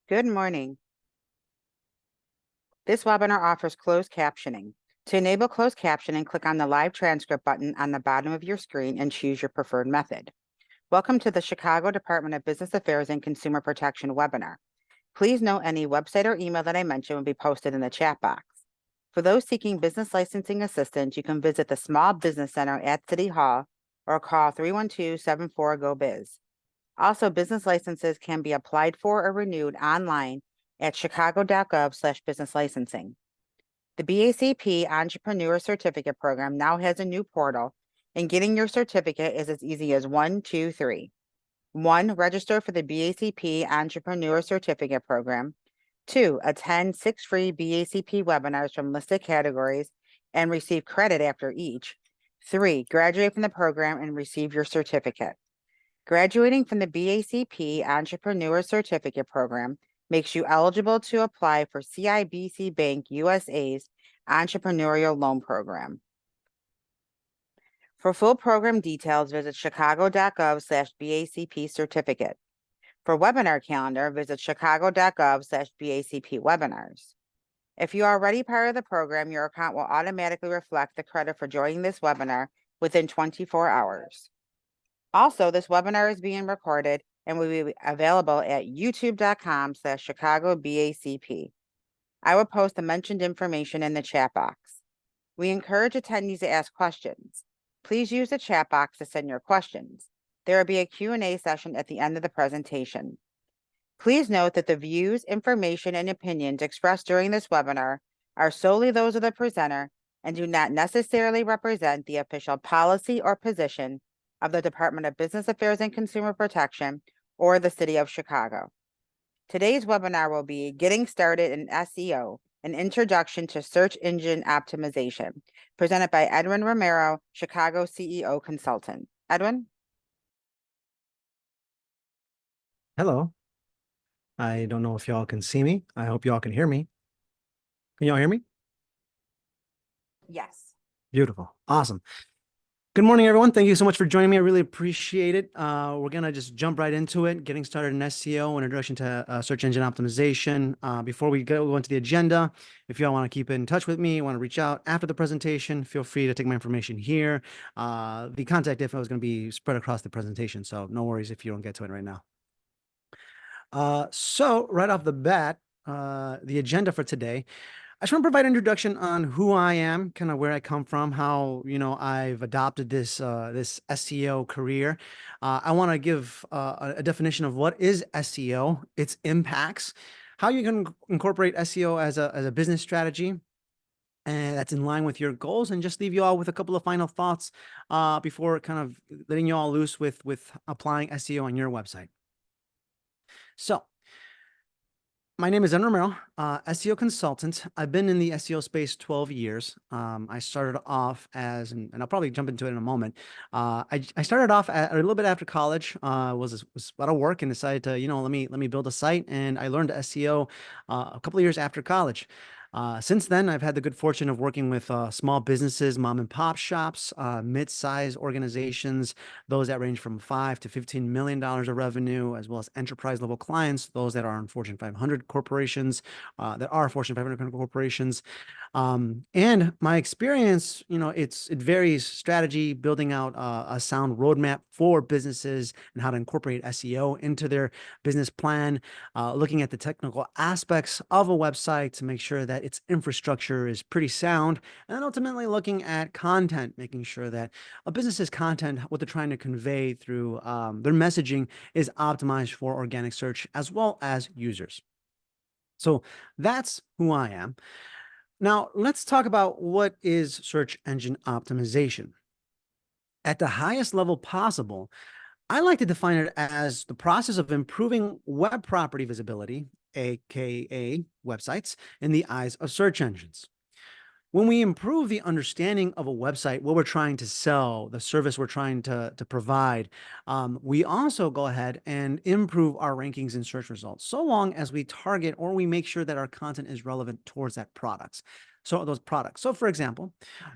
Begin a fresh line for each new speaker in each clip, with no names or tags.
Good morning. This webinar offers closed captioning. To enable closed captioning, click on the live transcript button on the bottom of your screen and choose your preferred method. Welcome to the Chicago Department of Business Affairs and Consumer Protection webinar. Please note any website or email that I mention will be posted in the chat box. For those seeking business licensing assistance, you can visit the Small Business Center at City Hall or call 312-74-GO-BIZ. Also, business licenses can be applied for or renewed online at chicago.gov/business licensing. The BACP Entrepreneur Certificate Program now has a new portal, and getting your certificate is as easy as 1, 2, 3. 1, register for the BACP Entrepreneur Certificate Program. 2, attend 6 free BACP webinars from listed categories and receive credit after each. 3, graduate from the program and receive your certificate. Graduating from the BACP Entrepreneur Certificate Program makes you eligible to apply for CIBC Bank USA's Entrepreneurial Loan Program. For full program details, visit chicago.gov/BACP certificate. For webinar calendar, visit chicago.gov/BACP webinars. If you are already part of the program, your account will automatically reflect the credit for joining this webinar within 24 hours. Also, this webinar is being recorded and will be available at youtube.com/ChicagoBACP. I will post the mentioned information in the chat box. We encourage attendees to ask questions. Please use the chat box to send your questions. There will be a Q&A session at the end of the presentation. Please note that the views, information, and opinions expressed during this webinar are solely those of the presenter and do not necessarily represent the official policy or position of the Department of Business Affairs and Consumer Protection or the City of Chicago. Today's webinar will be Getting Started in SEO, an Introduction to Search Engine Optimization, presented by Edwin Romero, Chicago CEO Consultant. Edwin?
Hello. I don't know if y'all can see me. I hope y'all can hear me. Can y'all hear me?
Yes.
Beautiful. Awesome. Good morning, everyone. Thank you so much for joining me. I really appreciate it. We're going to just jump right into it, getting started in SEO, an introduction to search engine optimization. Before we go into the agenda, if y'all want to keep in touch with me, want to reach out after the presentation, feel free to take my information here. The contact info is going to be spread across the presentation, so no worries if you don't get to it right now. So right off the bat, the agenda for today, I just want to provide an introduction on who I am, kind of where I come from, how, I've adopted this SEO career. I want to give a definition of what is SEO, its impacts, how you can incorporate SEO as a business strategy, and that's in line with your goals, and just leave you all with a couple of final thoughts before kind of letting you all loose with applying SEO on your website. So, my name is Edwin Romero, SEO consultant. I've been in the SEO space 12 years. I started off as, and I'll probably jump into it in a moment. I started off a little bit after college. Was out of work and decided to, let me build a site, and I learned SEO a couple of years after college. Since then, I've had the good fortune of working with small businesses, mom and pop shops, mid-size organizations, those that range from $5 to $15 million of revenue, as well as enterprise level clients, those that are on Fortune 500 corporations, that are Fortune 500 corporations. And my experience, it varies: strategy, building out a sound roadmap for businesses and how to incorporate SEO into their business plan, looking at the technical aspects of a website to make sure that its infrastructure is pretty sound, and then ultimately looking at content, making sure that a business's content, what they're trying to convey through their messaging, is optimized for organic search as well as users. So that's who I am. Now, let's talk about what is search engine optimization. At the highest level possible, I like to define it as the process of improving web property visibility, aka websites, in the eyes of search engines. When we improve the understanding of a website, what we're trying to sell, the service we're trying to provide, we also go ahead and improve our rankings in search results, so long as we target or we make sure that our content is relevant towards that products. So those products. So for example,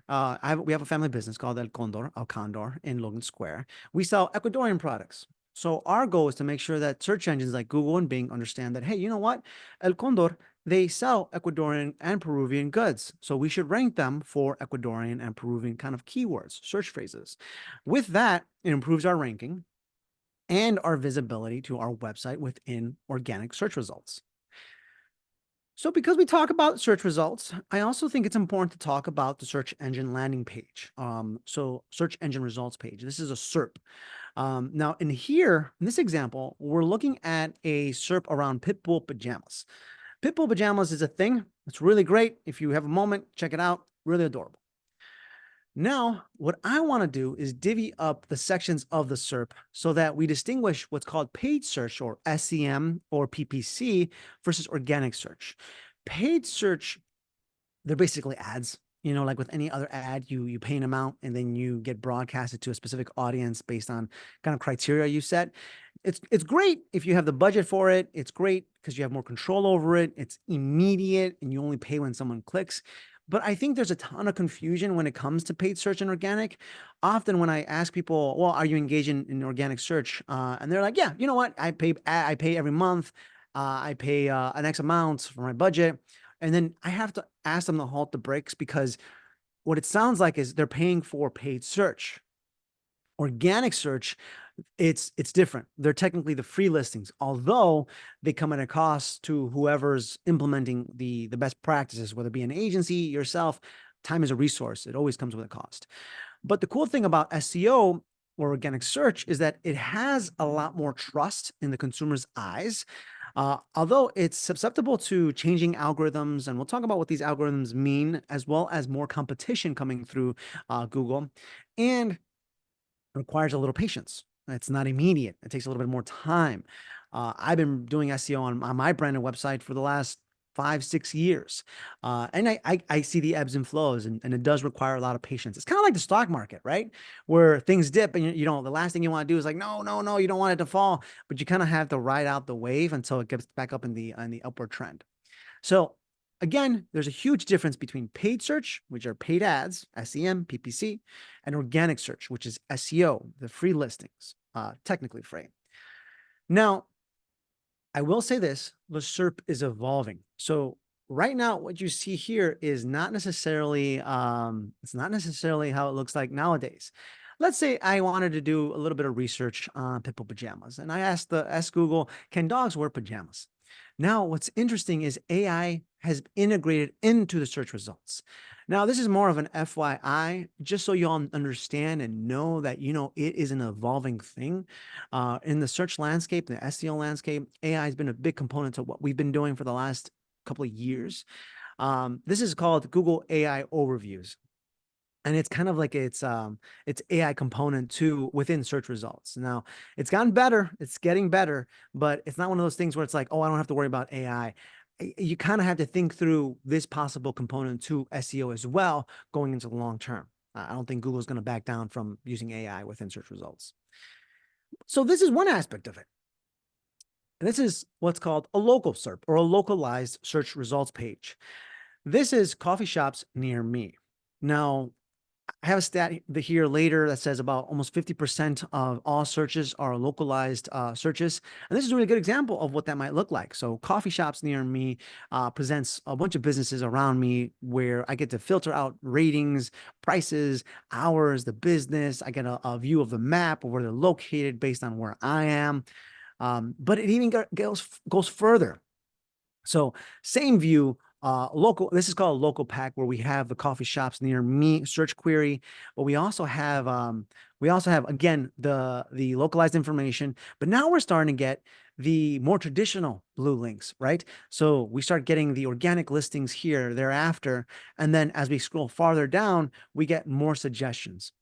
we have a family business called El Condor in Logan Square. We sell Ecuadorian products. So our goal is to make sure that search engines like Google and Bing understand that, hey, you know what? El Condor, they sell Ecuadorian and Peruvian goods. So we should rank them for Ecuadorian and Peruvian kind of keywords, search phrases. With that, it improves our ranking and our visibility to our website within organic search results. So because we talk about search results, I also think it's important to talk about the search engine landing page. So search engine results page. This is a SERP. Now in here, in this example, we're looking at a SERP around Pitbull pajamas. Pitbull pajamas is a thing. It's really great. If you have a moment, check it out. Really adorable. Now, what I want to do is divvy up the sections of the SERP so that we distinguish what's called paid search or SEM or PPC versus organic search. Paid search, they're basically ads. You know, like with any other ad, you pay an amount and then you get broadcasted to a specific audience based on kind of criteria you set. It's great if you have the budget for it. It's great because you have more control over it. It's immediate and you only pay when someone clicks. But I think there's a ton of confusion when it comes to paid search and organic. Often when I ask people, well, are you engaged in organic search? And they're like, yeah, you know what? I pay every month. I pay an X amount for my budget. And then I have to ask them to halt the brakes because what it sounds like is they're paying for paid search. Organic search, it's different. They're technically the free listings, although they come at a cost to whoever's implementing the best practices, whether it be an agency, yourself. Time is a resource. It always comes with a cost. But the cool thing about SEO or organic search is that it has a lot more trust in the consumer's eyes. Although it's susceptible to changing algorithms, and we'll talk about what these algorithms mean, as well as more competition coming through Google, and requires a little patience. It's not immediate. It takes a little bit more time. I've been doing SEO on my branded website for the last 5-6 years. And I see the ebbs and flows, and it does require a lot of patience. It's kind of like the stock market, right? Where things dip and you know, the last thing you want to do is like, no, you don't want it to fall, but you kind of have to ride out the wave until it gets back up in the upward trend. So again, there's a huge difference between paid search, which are paid ads, SEM, PPC, and organic search, which is SEO, the free listings, technically free. Now, I will say this, the SERP is evolving. So right now, what you see here is not necessarily, it's not necessarily how it looks like nowadays. Let's say I wanted to do a little bit of research on Pitbull pajamas, and I asked Google, can dogs wear pajamas? Now, what's interesting is AI has integrated into the search results. Now, this is more of an FYI, just so you all understand and know that, you know, it is an evolving thing. In the search landscape, the SEO landscape, AI has been a big component to what we've been doing for the last couple of years. This is called Google AI Overviews. And it's kind of like it's AI component to within search results. Now, it's gotten better, it's getting better, but it's not one of those things where it's like, oh, I don't have to worry about AI. You kind of have to think through this possible component to SEO as well going into the long term. I don't think Google's going to back down from using AI within search results. So this is one aspect of it. And this is what's called a local SERP or a localized search results page. This is coffee shops near me. Now, I have a stat here later that says about almost 50% of all searches are localized searches. And this is a really good example of what that might look like. So coffee shops near me presents a bunch of businesses around me where I get to filter out ratings, prices, hours, the business. I get a view of the map of where they're located based on where I am. But it even goes further. So same view, local, this is called a local pack where we have the coffee shops near me search query, but we also have again the localized information, but now we're starting to get the more traditional blue links, right? So we start getting the organic listings here thereafter, and then as we scroll farther down, we get more suggestions.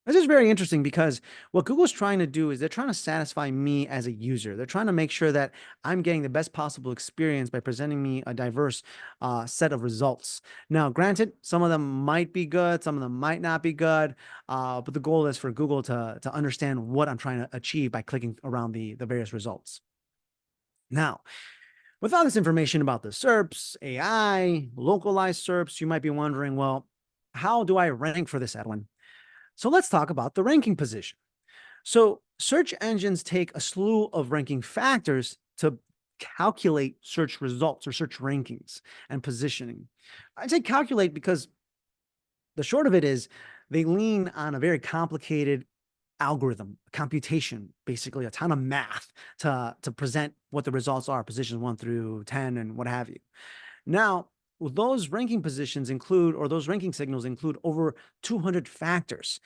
This is very interesting because what Google's trying to do is they're trying to satisfy me as a user. They're trying to make sure that I'm getting the best possible experience by presenting me a diverse set of results. Now, granted, some of them might be good, some of them might not be good, but the goal is for Google to understand what I'm trying to achieve by clicking around the various results. Now, with all this information about the SERPs, AI, localized SERPs, you might be wondering, well, how do I rank for this, Edwin? So let's talk about the ranking position. So search engines take a slew of ranking factors to calculate search results or search rankings and positioning. I say calculate because the short of it is they lean on a very complicated algorithm, computation, basically a ton of math to present what the results are, positions 1 through 10 and what have you. Now, those ranking positions include, or those ranking signals include over 200 factors.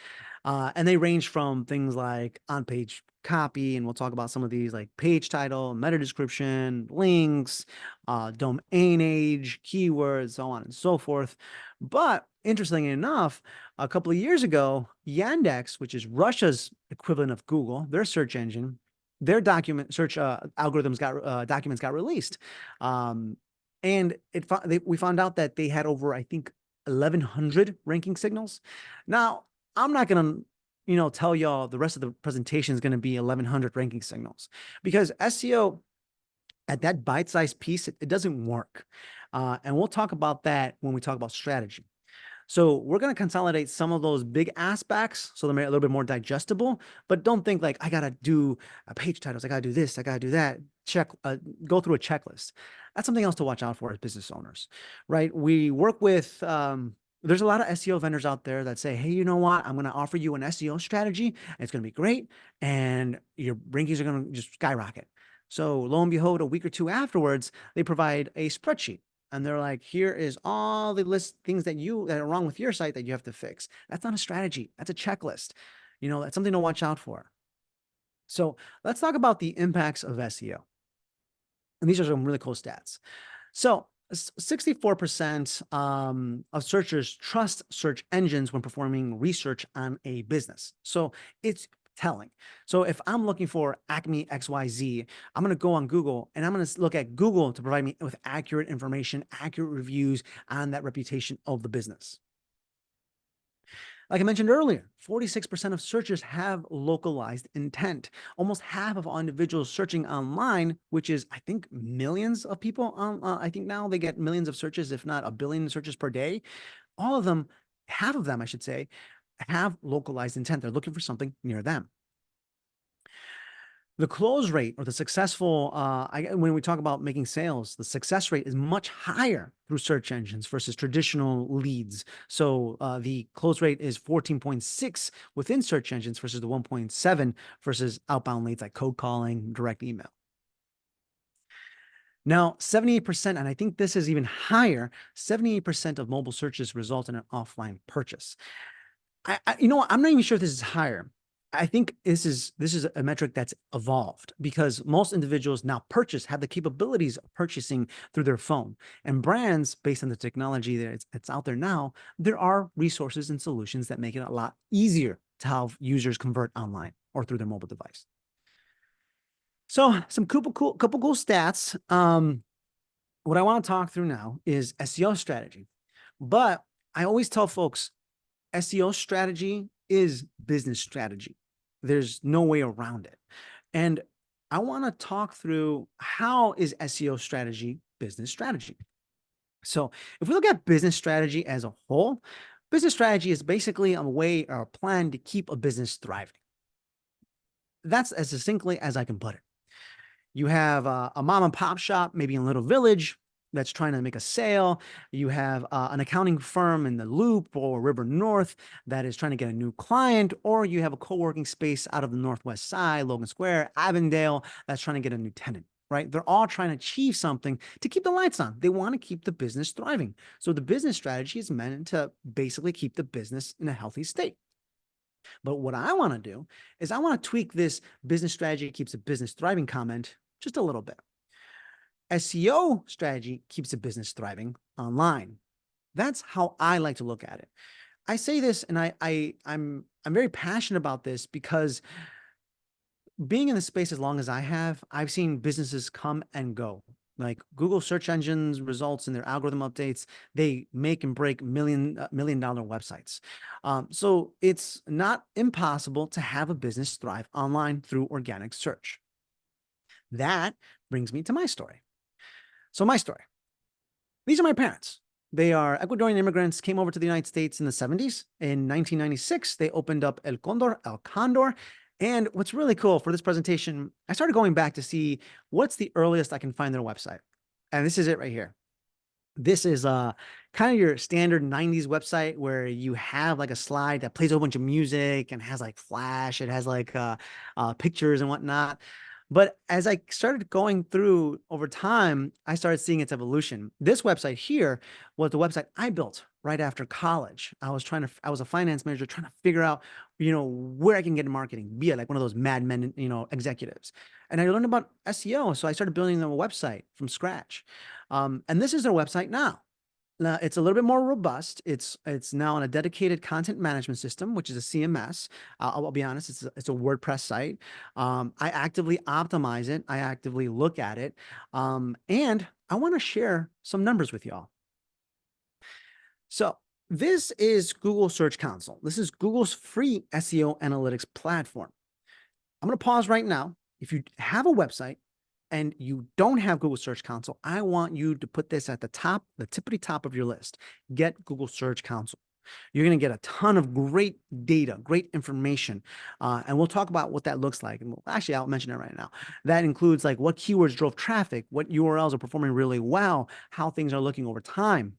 And they range from things like on-page copy, and we'll talk about some of these like page title, meta description, links, domain age, keywords, so on and so forth. But interestingly enough, a couple of years ago, Yandex, which is Russia's equivalent of Google, their search engine, their document search algorithms documents got released. And we found out that they had over, I think, 1,100 ranking signals. Now, I'm not going to, tell y'all the rest of the presentation is going to be 1,100 ranking signals because SEO at that bite-sized piece, it doesn't work. And we'll talk about that when we talk about strategy. So we're going to consolidate some of those big aspects so they're a little bit more digestible, but don't think like I got to do page titles. I got to do this. I got to do that. Go through a checklist. That's something else to watch out for as business owners, right? We work with, there's a lot of SEO vendors out there that say, hey, you know what? I'm going to offer you an SEO strategy and it's going to be great. And your rankings are going to just skyrocket. So lo and behold, a week or two afterwards, they provide a spreadsheet. And they're like, here is all the things that are wrong with your site that you have to fix. That's not a strategy. That's a checklist. That's something to watch out for. So let's talk about the impacts of SEO. And these are some really cool stats. So 64% of searchers trust search engines when performing research on a business. So it's telling. So if I'm looking for Acme XYZ, I'm going to go on Google and I'm going to look at Google to provide me with accurate information, accurate reviews on that reputation of the business. Like I mentioned earlier, 46% of searchers have localized intent. Almost half of all individuals searching online, which is, I think, millions of people. I think now they get millions of searches, if not 1 billion searches per day. All of them, half of them, I should say, have localized intent. They're looking for something near them. The close rate or the successful, when we talk about making sales, the success rate is much higher through search engines versus traditional leads. So the close rate is 14.6 within search engines versus the 1.7 versus outbound leads like cold calling, direct email. Now, 78%, and I think this is even higher, 78% of mobile searches result in an offline purchase. I'm not even sure if this is higher. I think this is a metric that's evolved because most individuals now have the capabilities of purchasing through their phone, and brands, based on the technology that's out there now, there are resources and solutions that make it a lot easier to have users convert online or through their mobile device. So some couple cool stats. What I want to talk through now is SEO strategy, but I always tell folks SEO strategy is business strategy. There's no way around it. And I want to talk through how is SEO strategy business strategy. So if we look at business strategy as a whole, business strategy is basically a way or a plan to keep a business thriving. That's as succinctly as I can put it. You have a mom and pop shop, maybe in a little village, that's trying to make a sale. You have an accounting firm in the Loop or River North that is trying to get a new client, or you have a co-working space out of the Northwest Side, Logan Square, Avondale, that's trying to get a new tenant, right? They're all trying to achieve something to keep the lights on. They want to keep the business thriving. So the business strategy is meant to basically keep the business in a healthy state. But what I want to do is I want to tweak this business strategy keeps a business thriving comment just a little bit. SEO strategy keeps a business thriving online. That's how I like to look at it. I say this, and I'm very passionate about this because being in the space as long as I have, I've seen businesses come and go. Like Google search engines results and their algorithm updates, they make and break million-dollar websites. So it's not impossible to have a business thrive online through organic search. That brings me to my story. So my story, these are my parents. They are Ecuadorian immigrants, came over to the United States in the 70s. In 1996, they opened up El Condor, And what's really cool for this presentation, I started going back to see what's the earliest I can find their website. And this is it right here. This is kind of your standard 90s website where you have like a slide that plays a whole bunch of music and has like flash. It has like pictures and whatnot. But as I started going through over time, I started seeing its evolution. This website here was the website I built right after college. I was a finance manager trying to figure out, where I can get in marketing, be it like one of those Mad Men, executives. And I learned about SEO. So I started building them a website from scratch. And this is their website now. Now, it's a little bit more robust. It's now on a dedicated content management system, which is a CMS. I'll be honest, it's a WordPress site. I actively optimize it. I actively look at it. And I want to share some numbers with y'all. So this is Google Search Console. This is Google's free SEO analytics platform. I'm going to pause right now. If you have a website and you don't have Google Search Console, I want you to put this at the top, the tippity top of your list. Get Google Search Console. You're going to get a ton of great data, great information. And we'll talk about what that looks like. And actually, I'll mention it right now. That includes like what keywords drove traffic, what URLs are performing really well, how things are looking over time.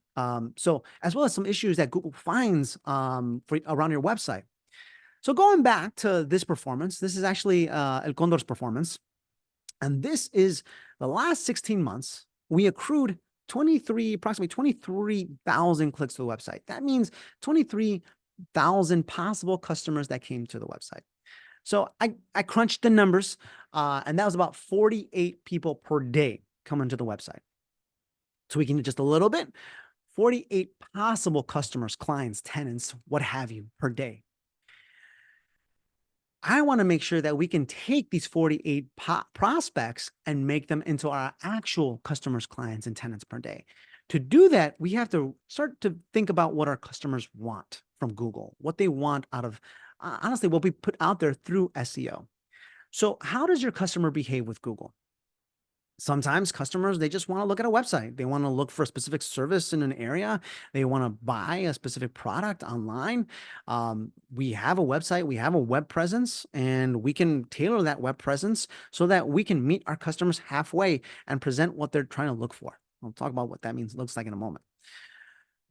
So as well as some issues that Google finds around your website. So going back to this performance, this is actually El Condor's performance. And this is the last 16 months, we accrued approximately 23,000 clicks to the website. That means 23,000 possible customers that came to the website. So I crunched the numbers, and that was about 48 people per day coming to the website. Tweaking it just a little bit, 48 possible customers, clients, tenants, what have you, per day. I want to make sure that we can take these 48 prospects and make them into our actual customers, clients, and tenants per day. To do that, we have to start to think about what our customers want from Google, what they want out of, honestly, what we put out there through SEO. So how does your customer behave with Google? Sometimes customers, they just want to look at a website. They want to look for a specific service in an area. They want to buy a specific product online. We have a website, we have a web presence, and we can tailor that web presence so that we can meet our customers halfway and present what they're trying to look for. I'll talk about what that looks like in a moment.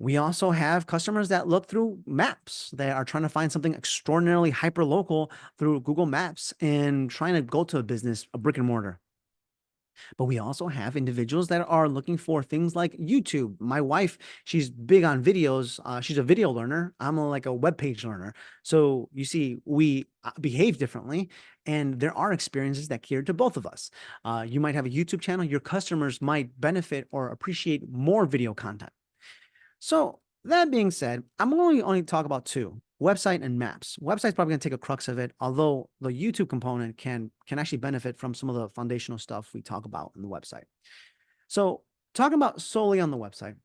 We also have customers that look through maps. They are trying to find something extraordinarily hyper local through Google Maps and trying to go to a business, a brick and mortar. But we also have individuals that are looking for things like YouTube. My wife, she's big on videos. She's a video learner. I'm like a web page learner. So you see, we behave differently, and there are experiences that cater to both of us. You might have a YouTube channel. Your customers might benefit or appreciate more video content. So that being said, I'm only talk about two: website and maps. Website's probably going to take a crux of it, although the YouTube component can actually benefit from some of the foundational stuff we talk about in the website. So talking about solely on the website,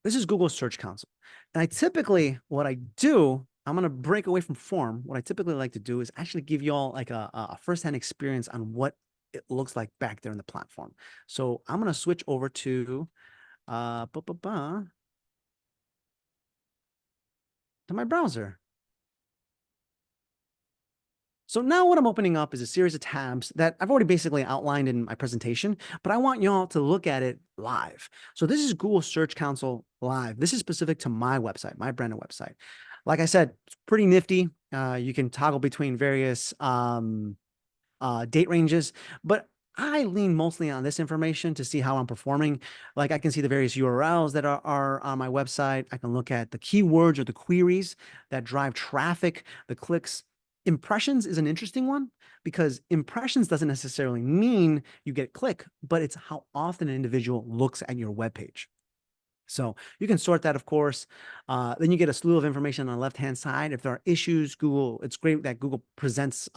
this is Google Search Console. And what I do, I'm going to break away from form. What I typically like to do is actually give you all like a firsthand experience on what it looks like back there in the platform. So I'm going to switch over to my browser. So now what I'm opening up is a series of tabs that I've already basically outlined in my presentation, but I want y'all to look at it live. So this is Google Search Console live. This is specific to my website, my branded website. Like I said, it's pretty nifty. You can toggle between various date ranges, but I lean mostly on this information to see how I'm performing. Like I can see the various URLs that are on my website. I can look at the keywords or the queries that drive traffic, the clicks. Impressions is an interesting one because impressions doesn't necessarily mean you get click, but it's how often an individual looks at your web page. So you can sort that, of course. Then you get a slew of information on the left-hand side. If there are issues, it's great that Google presents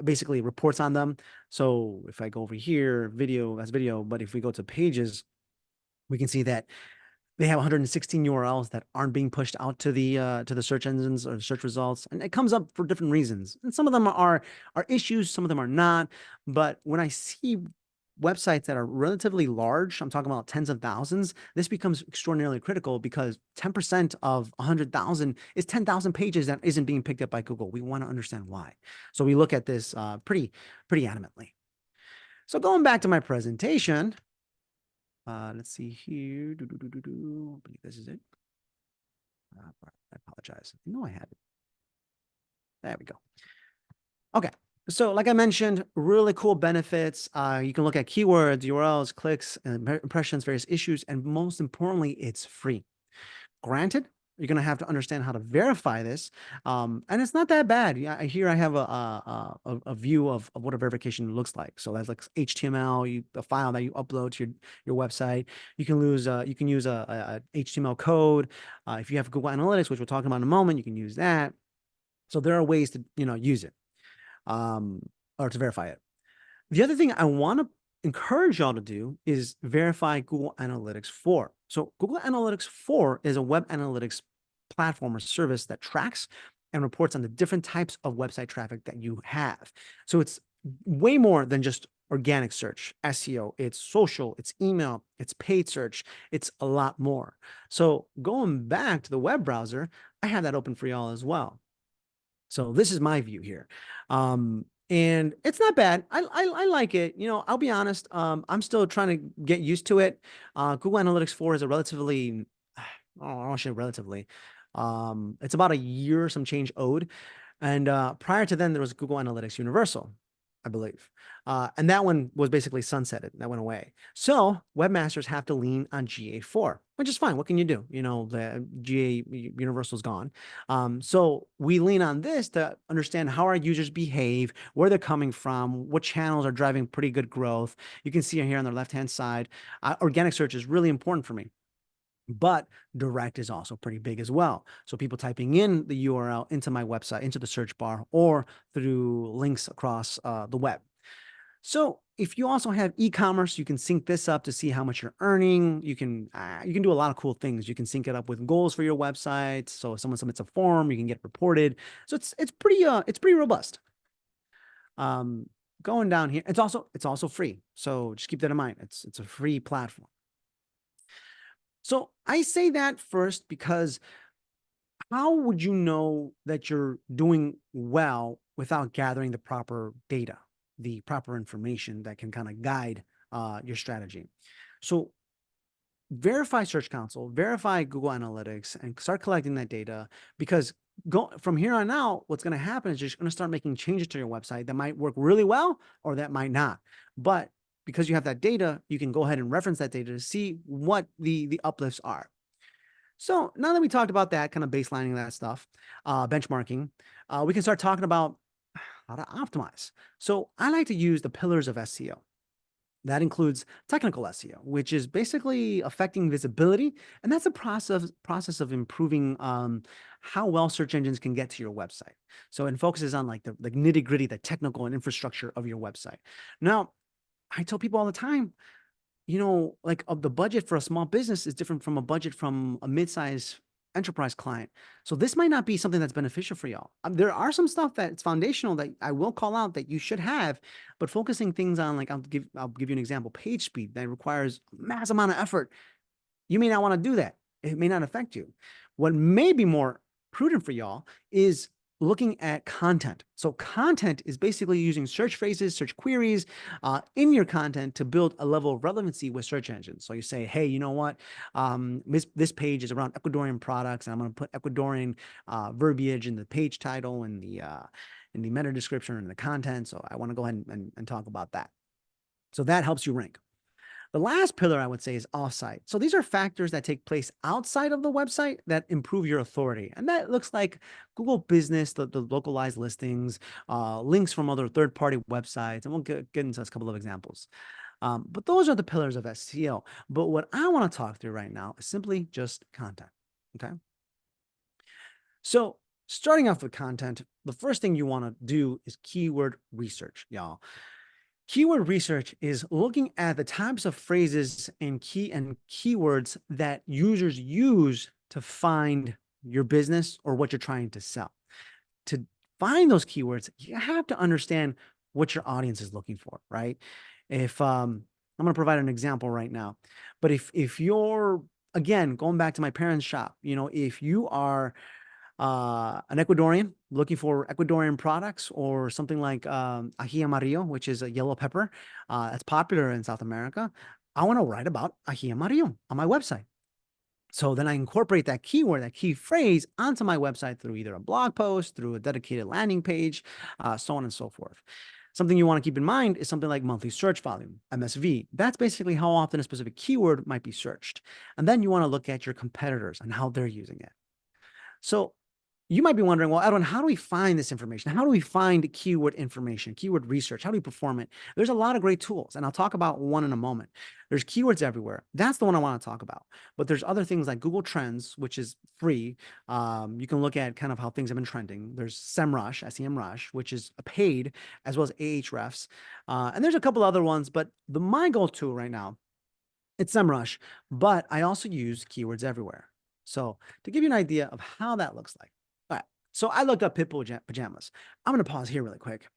basically reports on them. So if I go over here, that's video, but if we go to pages, we can see that they have 116 URLs that aren't being pushed out to the search engines or search results, and it comes up for different reasons. And some of them are issues, some of them are not. But when I see websites that are relatively large, I'm talking about tens of thousands, this becomes extraordinarily critical because 10% of 100,000 is 10,000 pages that isn't being picked up by Google. We want to understand why. So we look at this pretty adamantly. So going back to my presentation, let's see here. I believe this is it. I apologize. I had it. There we go. Okay. So like I mentioned, really cool benefits. You can look at keywords, URLs, clicks, and impressions, various issues, and most importantly, it's free. Granted, you're going to have to understand how to verify this. And it's not that bad. Yeah, here I have a view of what a verification looks like. So that's like HTML, a file that you upload to your website. You can use a HTML code. If you have Google Analytics, which we'll talk about in a moment, you can use that. So there are ways to use it or to verify it. The other thing I want to encourage y'all to do is verify Google Analytics 4. So Google Analytics 4 is a web analytics platform or service that tracks and reports on the different types of website traffic that you have. So it's way more than just organic search, SEO, it's social, it's email, it's paid search, it's a lot more. So going back to the web browser, I have that open for y'all as well. So this is my view here. And it's not bad. I like it. I'll be honest. I'm still trying to get used to it. Google Analytics 4 is a relatively, I don't want to say relatively. It's about a year, some change owed. And prior to then, there was Google Analytics Universal, I believe. And that one was basically sunsetted. That went away. So webmasters have to lean on GA4, which is fine. What can you do? The GA Universal is gone. So we lean on this to understand how our users behave, where they're coming from, what channels are driving pretty good growth. You can see here on the left-hand side, organic search is really important for me. But direct is also pretty big as well. So people typing in the URL into my website, into the search bar, or through links across the web. So if you also have e-commerce, you can sync this up to see how much you're earning. You can do a lot of cool things. You can sync it up with goals for your website. So if someone submits a form, you can get reported. So it's pretty robust. Going down here, it's also free. So just keep that in mind. It's a free platform. So I say that first because how would you know that you're doing well without gathering the proper data, the proper information that can kind of guide your strategy? So verify Search Console, verify Google Analytics, and start collecting that data, because from here on out, what's going to happen is you're going to start making changes to your website that might work really well or that might not. But because you have that data, you can go ahead and reference that data to see what the uplifts are. So now that we talked about that, kind of baselining that stuff, benchmarking, we can start talking about how to optimize. So I like to use the pillars of SEO. That includes technical SEO, which is basically affecting visibility. And that's a process of improving how well search engines can get to your website. So it focuses on like the nitty gritty, the technical and infrastructure of your website. Now, I tell people all the time, like the budget for a small business is different from a budget from a mid-sized enterprise client. So this might not be something that's beneficial for y'all. There are some stuff that's foundational that I will call out that you should have, but focusing things on, like, I'll give you an example, page speed that requires a mass amount of effort. You may not want to do that. It may not affect you. What may be more prudent for y'all is looking at content. So content is basically using search phrases, search queries in your content to build a level of relevancy with search engines. So you say, hey, you know what? This page is around Ecuadorian products, and I'm going to put Ecuadorian verbiage in the page title and the meta description and the content. So I want to go ahead and talk about that. So that helps you rank. The last pillar I would say is offsite. So these are factors that take place outside of the website that improve your authority. And that looks like Google Business, the localized listings, links from other third-party websites. And we'll get into a couple of examples. But those are the pillars of SEO. But what I want to talk through right now is simply just content. Okay. So starting off with content, the first thing you want to do is keyword research, y'all. Keyword research is looking at the types of phrases and keywords that users use to find your business or what you're trying to sell. To find those keywords, you have to understand what your audience is looking for, right? If I'm going to provide an example right now, but if you're, again, going back to my parents' shop, if you are an Ecuadorian looking for Ecuadorian products or something like ají amarillo, which is a yellow pepper that's popular in South America, I want to write about ají amarillo on my website. So then I incorporate that keyword, that key phrase onto my website through either a blog post, through a dedicated landing page, so on and so forth. Something you want to keep in mind is something like monthly search volume, MSV. That's basically how often a specific keyword might be searched. And then you want to look at your competitors and how they're using it. So you might be wondering, well, Edwin, how do we find this information? How do we find keyword information, keyword research? How do we perform it? There's a lot of great tools, and I'll talk about one in a moment. There's keywords everywhere. That's the one I want to talk about. But there's other things like Google Trends, which is free. You can look at kind of how things have been trending. There's SEMrush, SEMrush, which is paid, as well as Ahrefs. And there's a couple other ones, but my go-to right now, it's SEMrush, but I also use keywords everywhere. So to give you an idea of how that looks like. All right. So I looked up Pitbull pajamas. I'm going to pause here really quick.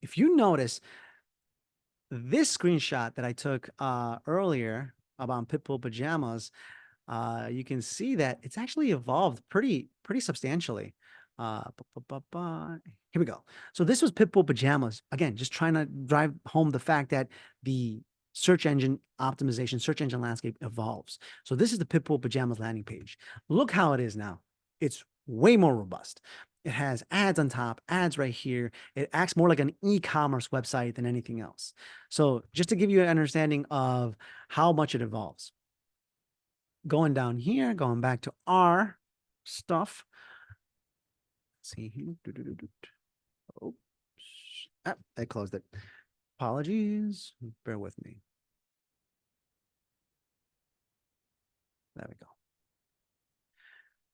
If you notice this screenshot that I took earlier about Pitbull pajamas, you can see that it's actually evolved pretty substantially. Here we go. So this was Pitbull pajamas. Again, just trying to drive home the fact that the search engine optimization, search engine landscape evolves. So this is the Pitbull pajamas landing page. Look how it is now. It's way more robust. It has ads on top, ads right here. It acts more like an e-commerce website than anything else. So just to give you an understanding of how much it evolves. Going down here, going back to our stuff. Let's see here. Oops. I closed it. Apologies. Bear with me. There we go.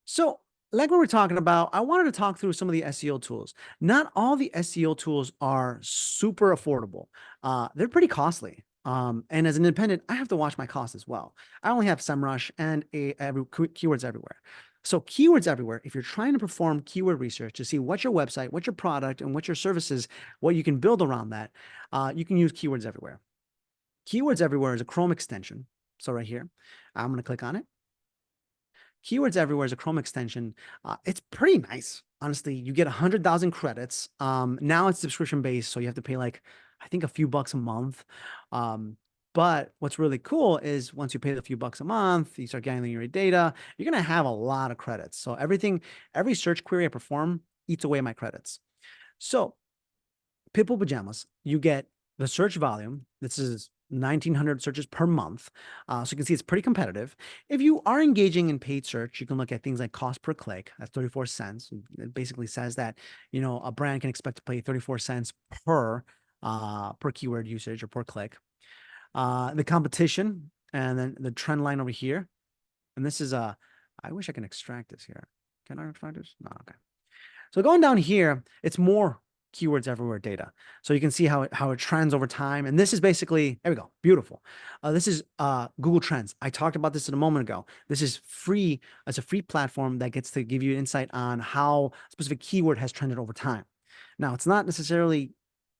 So, like we were talking about, I wanted to talk through some of the SEO tools. Not all the SEO tools are super affordable. They're pretty costly. And as an independent, I have to watch my costs as well. I only have SEMrush and keywords everywhere. So keywords everywhere, if you're trying to perform keyword research to see what's your website, what's your product, and what's your services, what you can build around that, you can use keywords everywhere. Keywords everywhere is a Chrome extension. So right here, I'm going to click on it. Keywords Everywhere is a Chrome extension. It's pretty nice. Honestly, you get 100,000 credits. Now it's subscription based, so you have to pay like, I think a few bucks a month. But what's really cool is once you pay the few bucks a month, you start getting your data, you're going to have a lot of credits. So every search query I perform eats away my credits. So Pitbull pajamas, you get the search volume. This is 1,900 searches per month. So you can see it's pretty competitive. If you are engaging in paid search, you can look at things like cost per click. That's 34 cents. It basically says that, a brand can expect to pay 34 cents per keyword usage or per click. The competition, and then the trend line over here. And this is I wish I can extract this here. Can I extract this? No, okay. So going down here, it's more keywords everywhere data. So you can see how it trends over time. And this is basically, there we go, beautiful. This is Google Trends. I talked about this a moment ago. This is free. It's a free platform that gets to give you insight on how a specific keyword has trended over time. Now, it's not necessarily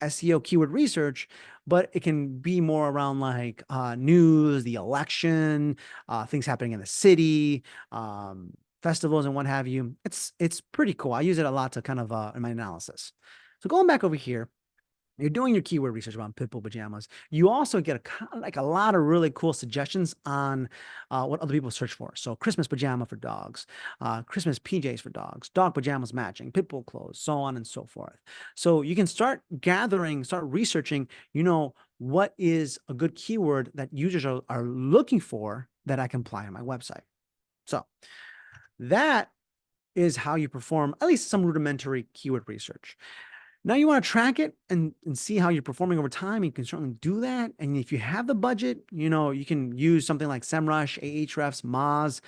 SEO keyword research, but it can be more around like news, the election, things happening in the city, festivals and what have you. It's pretty cool. I use it a lot to kind of in my analysis. So going back over here, you're doing your keyword research around Pitbull pajamas. You also get a lot of really cool suggestions on what other people search for. So Christmas pajama for dogs, Christmas PJs for dogs, dog pajamas matching, Pitbull clothes, so on and so forth. So you can start researching, what is a good keyword that users are looking for that I can apply on my website. So that is how you perform at least some rudimentary keyword research. Now you want to track it and see how you're performing over time. You can certainly do that. And if you have the budget, you can use something like SEMrush, Ahrefs, Moz.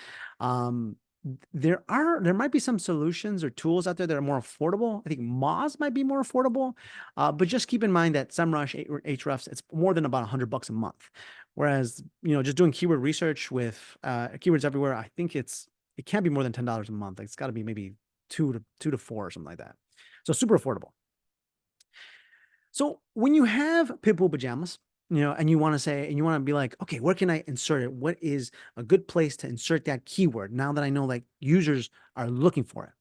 There might be some solutions or tools out there that are more affordable. I think Moz might be more affordable, but just keep in mind that SEMrush or Ahrefs, it's more than about $100 a month. Whereas, just doing keyword research with keywords everywhere, I think it can't be more than $10 a month. It's got to be maybe two to four or something like that. So super affordable. So when you have Pitbull pajamas, and you want to say, and you want to be like, okay, where can I insert it? What is a good place to insert that keyword now that I know like users are looking for it?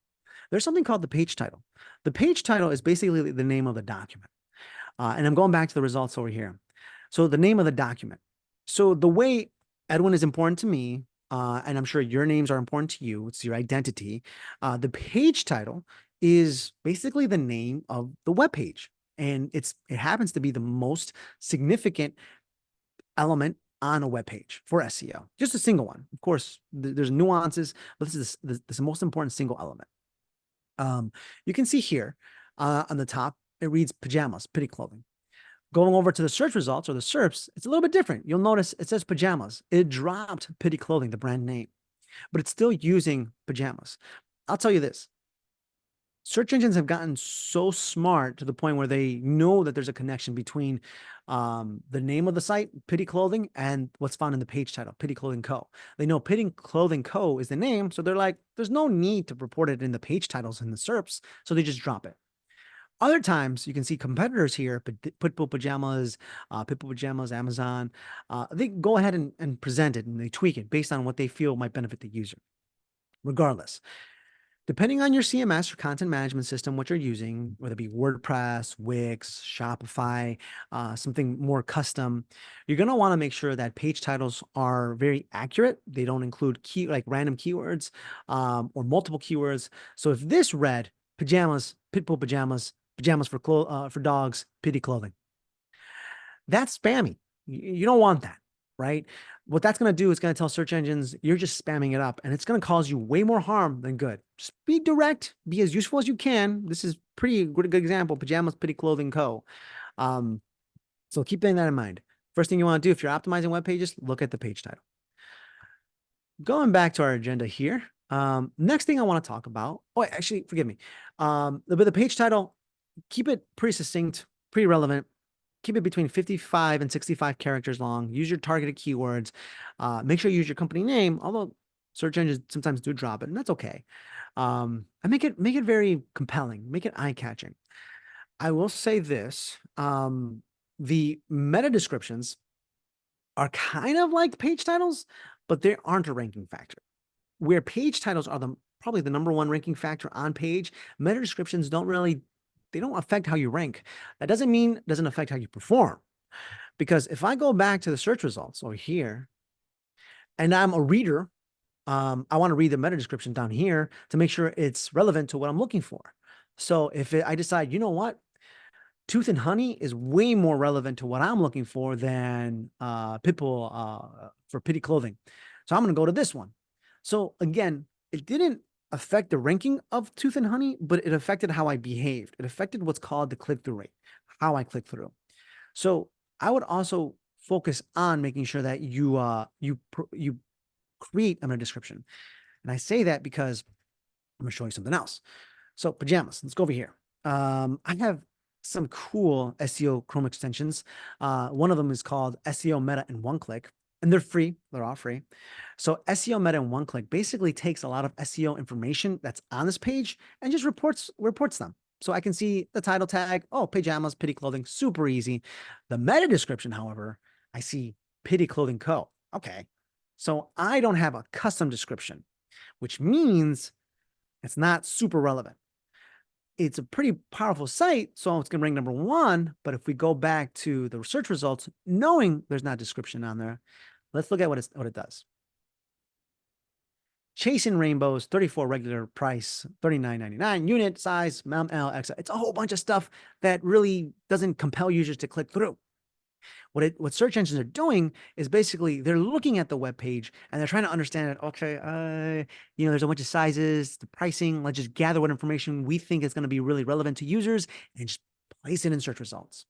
There's something called the page title. The page title is basically the name of the document. And I'm going back to the results over here. So the name of the document. So the way Edwin is important to me, and I'm sure your names are important to you, it's your identity. The page title is basically the name of the web page. And it happens to be the most significant element on a web page for SEO. Just a single one. Of course, there's nuances, but this is the most important single element. You can see here on the top, it reads pajamas, pity clothing. Going over to the search results or the SERPs, it's a little bit different. You'll notice it says pajamas. It dropped pity clothing, the brand name, but it's still using pajamas. I'll tell you this. Search engines have gotten so smart to the point where they know that there's a connection between the name of the site, Pity Clothing, and what's found in the page title, Pity Clothing Co. They know Pity Clothing Co. is the name, so they're like, there's no need to report it in the page titles in the SERPs, so they just drop it. Other times, you can see competitors here, Pitbull Pajamas, Pitbull Pajamas, Amazon. They go ahead and present it, and they tweak it based on what they feel might benefit the user. Regardless, depending on your CMS or content management system, what you're using, whether it be WordPress, Wix, Shopify, something more custom, you're going to want to make sure that page titles are very accurate. They don't include like random keywords or multiple keywords. So if this read pajamas, Pitbull pajamas, pajamas for dogs, pity clothing, that's spammy. You don't want that, right? What that's going to do is going to tell search engines you're just spamming it up, and it's going to cause you way more harm than good. Just be direct, be as useful as you can. This is pretty good example, Pajamas Pity Clothing Co. So keep that in mind. First thing you want to do if you're optimizing web pages, look at the page title. Going back to our agenda here. Next thing I want to talk about, actually, forgive me. The page title, keep it pretty succinct, pretty relevant. Keep it between 55 and 65 characters long. Use your targeted keywords. Make sure you use your company name, although search engines sometimes do drop it, and that's okay. And make it very compelling, make it eye-catching. I will say this, the meta descriptions are kind of like page titles, but they aren't a ranking factor. Where page titles are probably the #1 ranking factor on page, meta descriptions they don't affect how you rank. That doesn't affect how you perform. Because if I go back to the search results over here, and I'm a reader, I want to read the meta description down here to make sure it's relevant to what I'm looking for. So if I decide, you know what, tooth and honey is way more relevant to what I'm looking for than Pitbull for pity clothing. So I'm going to go to this one. So again, it didn't affect the ranking of tooth and honey, but it affected how I behaved. It affected what's called the click-through rate, how I click through. So I would also focus on making sure that you create a meta description. And I say that because I'm going to show you something else. So pajamas, let's go over here. I have some cool SEO Chrome extensions. One of them is called SEO Meta in one click, and they're free. They're all free. So SEO Meta in one click basically takes a lot of SEO information that's on this page and just reports them. So I can see the title tag, oh, pajamas, pity clothing, super easy. The meta description, however, I see Pity Clothing Co. Okay. So I don't have a custom description, which means it's not super relevant. It's a pretty powerful site, so it's going to rank #1. But if we go back to the search results, knowing there's not a description on there, let's look at what it does. Chasing Rainbows, 34 regular price, $39.99, unit size, ML, it's a whole bunch of stuff that really doesn't compel users to click through. What search engines are doing is basically they're looking at the web page and they're trying to understand it. Okay, there's a bunch of sizes, the pricing. Let's just gather what information we think is going to be really relevant to users and just place it in search results.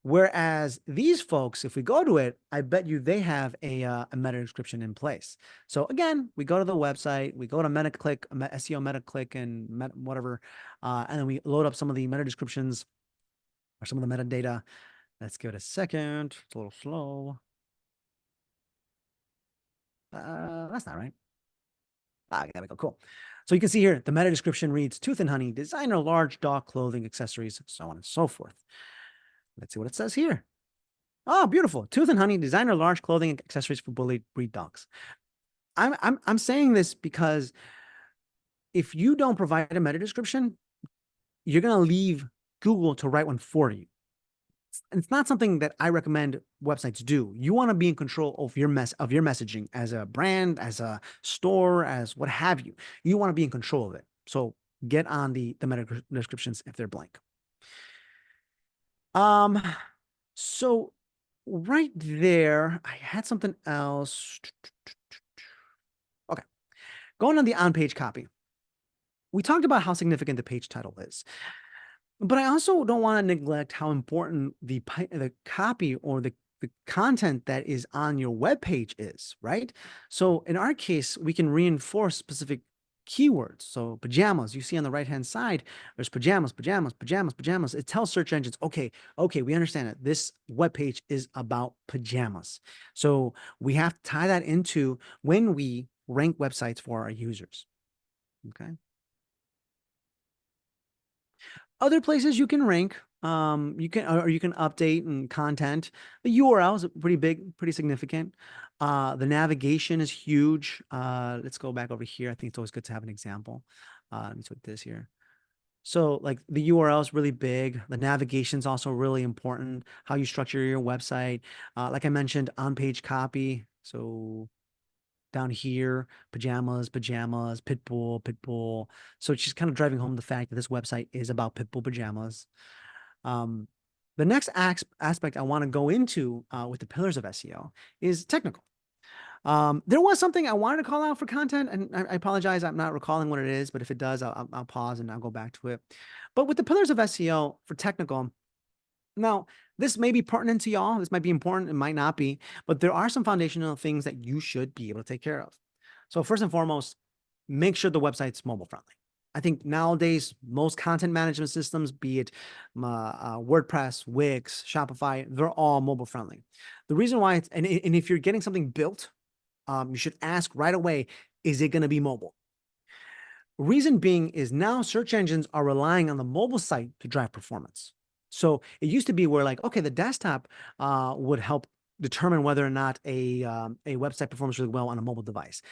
Whereas these folks, if we go to it, I bet you they have a meta description in place. So again, we go to the website, we go to MetaClick, SEO MetaClick, and whatever, and then we load up some of the meta descriptions or some of the metadata. Let's give it a second. It's a little slow. That's not right. There we go. Cool. So you can see here, the meta description reads, Tooth and Honey, designer large dog clothing accessories, so on and so forth. Let's see what it says here. Oh, beautiful. Tooth and Honey, designer large clothing and accessories for bully breed dogs. I'm saying this because if you don't provide a meta description, you're going to leave Google to write one for you. It's not something that I recommend websites do. You want to be in control of your messaging as a brand, as a store, as what have you. You want to be in control of it. So get on the meta descriptions if they're blank. Um, so right there, I had something else. Okay, going on the on-page copy. We talked about how significant the page title is. But I also don't want to neglect how important the copy or the content that is on your web page is, right? So in our case, we can reinforce specific keywords. So pajamas, you see on the right-hand side, there's pajamas, pajamas, pajamas, pajamas. It tells search engines, okay, we understand it. This web page is about pajamas. So we have to tie that into when we rank websites for our users. Okay. Other places you can rank, you can update and content. The URL is pretty big, pretty significant. The navigation is huge. Let's go back over here. I think it's always good to have an example. Let me put this here. So like the URL is really big. The navigation is also really important. How you structure your website. Like I mentioned, on-page copy. So down here, pajamas, pajamas, pitbull, pitbull. So it's just kind of driving home the fact that this website is about pitbull pajamas. Um, the next aspect I want to go into with the pillars of SEO is technical. There was something I wanted to call out for content, and I apologize, I'm not recalling what it is, but if it does, I'll pause and I'll go back to it. But with the pillars of SEO for technical, now, this may be pertinent to y'all. This might be important. It might not be, but there are some foundational things that you should be able to take care of. So first and foremost, make sure the website's mobile friendly. I think nowadays, most content management systems, be it WordPress, Wix, Shopify, they're all mobile friendly. The reason why and if you're getting something built, you should ask right away, is it going to be mobile? Reason being is now search engines are relying on the mobile site to drive performance. So it used to be where like, okay, the desktop would help determine whether or not a website performs really well on a mobile device.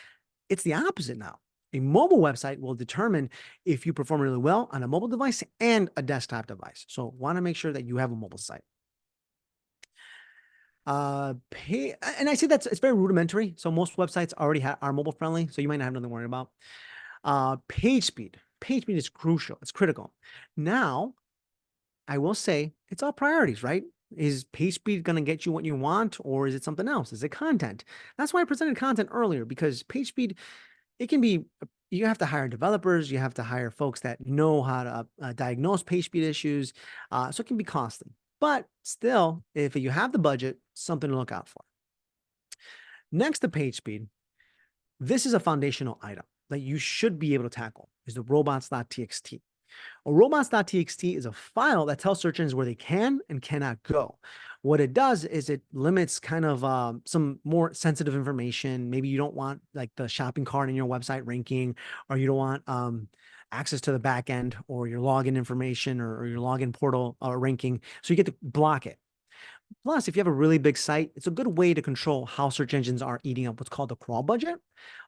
It's the opposite now. A mobile website will determine if you perform really well on a mobile device and a desktop device. So want to make sure that you have a mobile site. And I say it's very rudimentary. So most websites already are mobile friendly, so you might not have nothing to worry about. Page speed. Page speed is crucial. It's critical. Now, I will say it's all priorities, right? Is page speed going to get you what you want, or is it something else? Is it content? That's why I presented content earlier, because page speed, it can be, you have to hire developers, you have to hire folks that know how to diagnose page speed issues. So it can be costly. But still, if you have the budget, something to look out for. Next to page speed, this is a foundational item that you should be able to tackle, is the robots.txt. A robots.txt is a file that tells search engines where they can and cannot go. What it does is it limits kind of some more sensitive information. Maybe you don't want like the shopping cart in your website ranking, or you don't want access to the back end or your login information or your login portal ranking. So you get to block it. Plus, if you have a really big site, it's a good way to control how search engines are eating up what's called the crawl budget.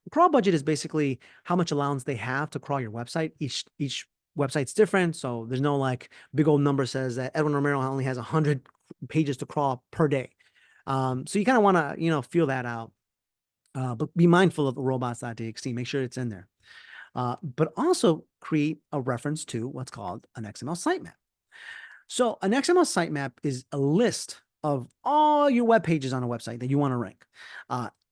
The crawl budget is basically how much allowance they have to crawl your website. Each website's different, so there's no like big old number says that Edwin Romero only has 100 pages to crawl per day. So you kind of want to feel that out, but be mindful of the robots.txt. Make sure it's in there, but also create a reference to what's called an XML sitemap. So an XML sitemap is a list of all your web pages on a website that you want to rank.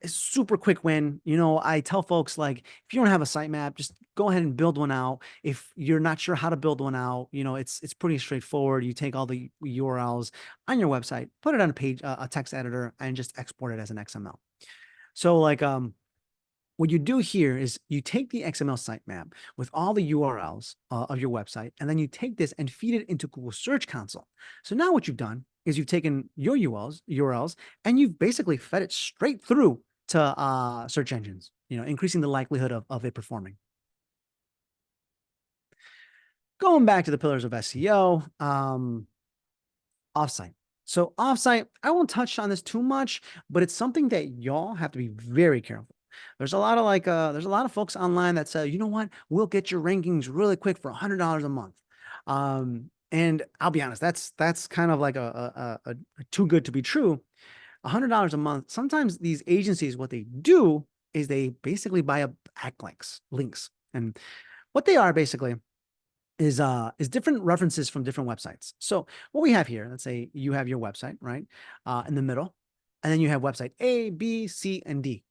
It's super quick win. I tell folks, like, if you don't have a sitemap, just go ahead and build one out. If you're not sure how to build one out, it's pretty straightforward. You take all the URLs on your website, put it on a text editor, and just export it as an XML. So like, what you do here is you take the XML sitemap with all the URLs of your website, and then you take this and feed it into Google Search Console. So now what you've done is you've taken your URLs, and you've basically fed it straight through to search engines, increasing the likelihood of it performing. Going back to the pillars of SEO, offsite. So offsite, I won't touch on this too much, but it's something that y'all have to be very careful. There's a lot of there's a lot of folks online that say, you know what, we'll get your rankings really quick for $100 a month. And I'll be honest, that's kind of like a too good to be true. $100 a month. Sometimes these agencies, what they do is they basically buy up backlinks, and what they are basically is different references from different websites. So what we have here, let's say you have your website, right, in the middle, and then you have website A, B, C, and D.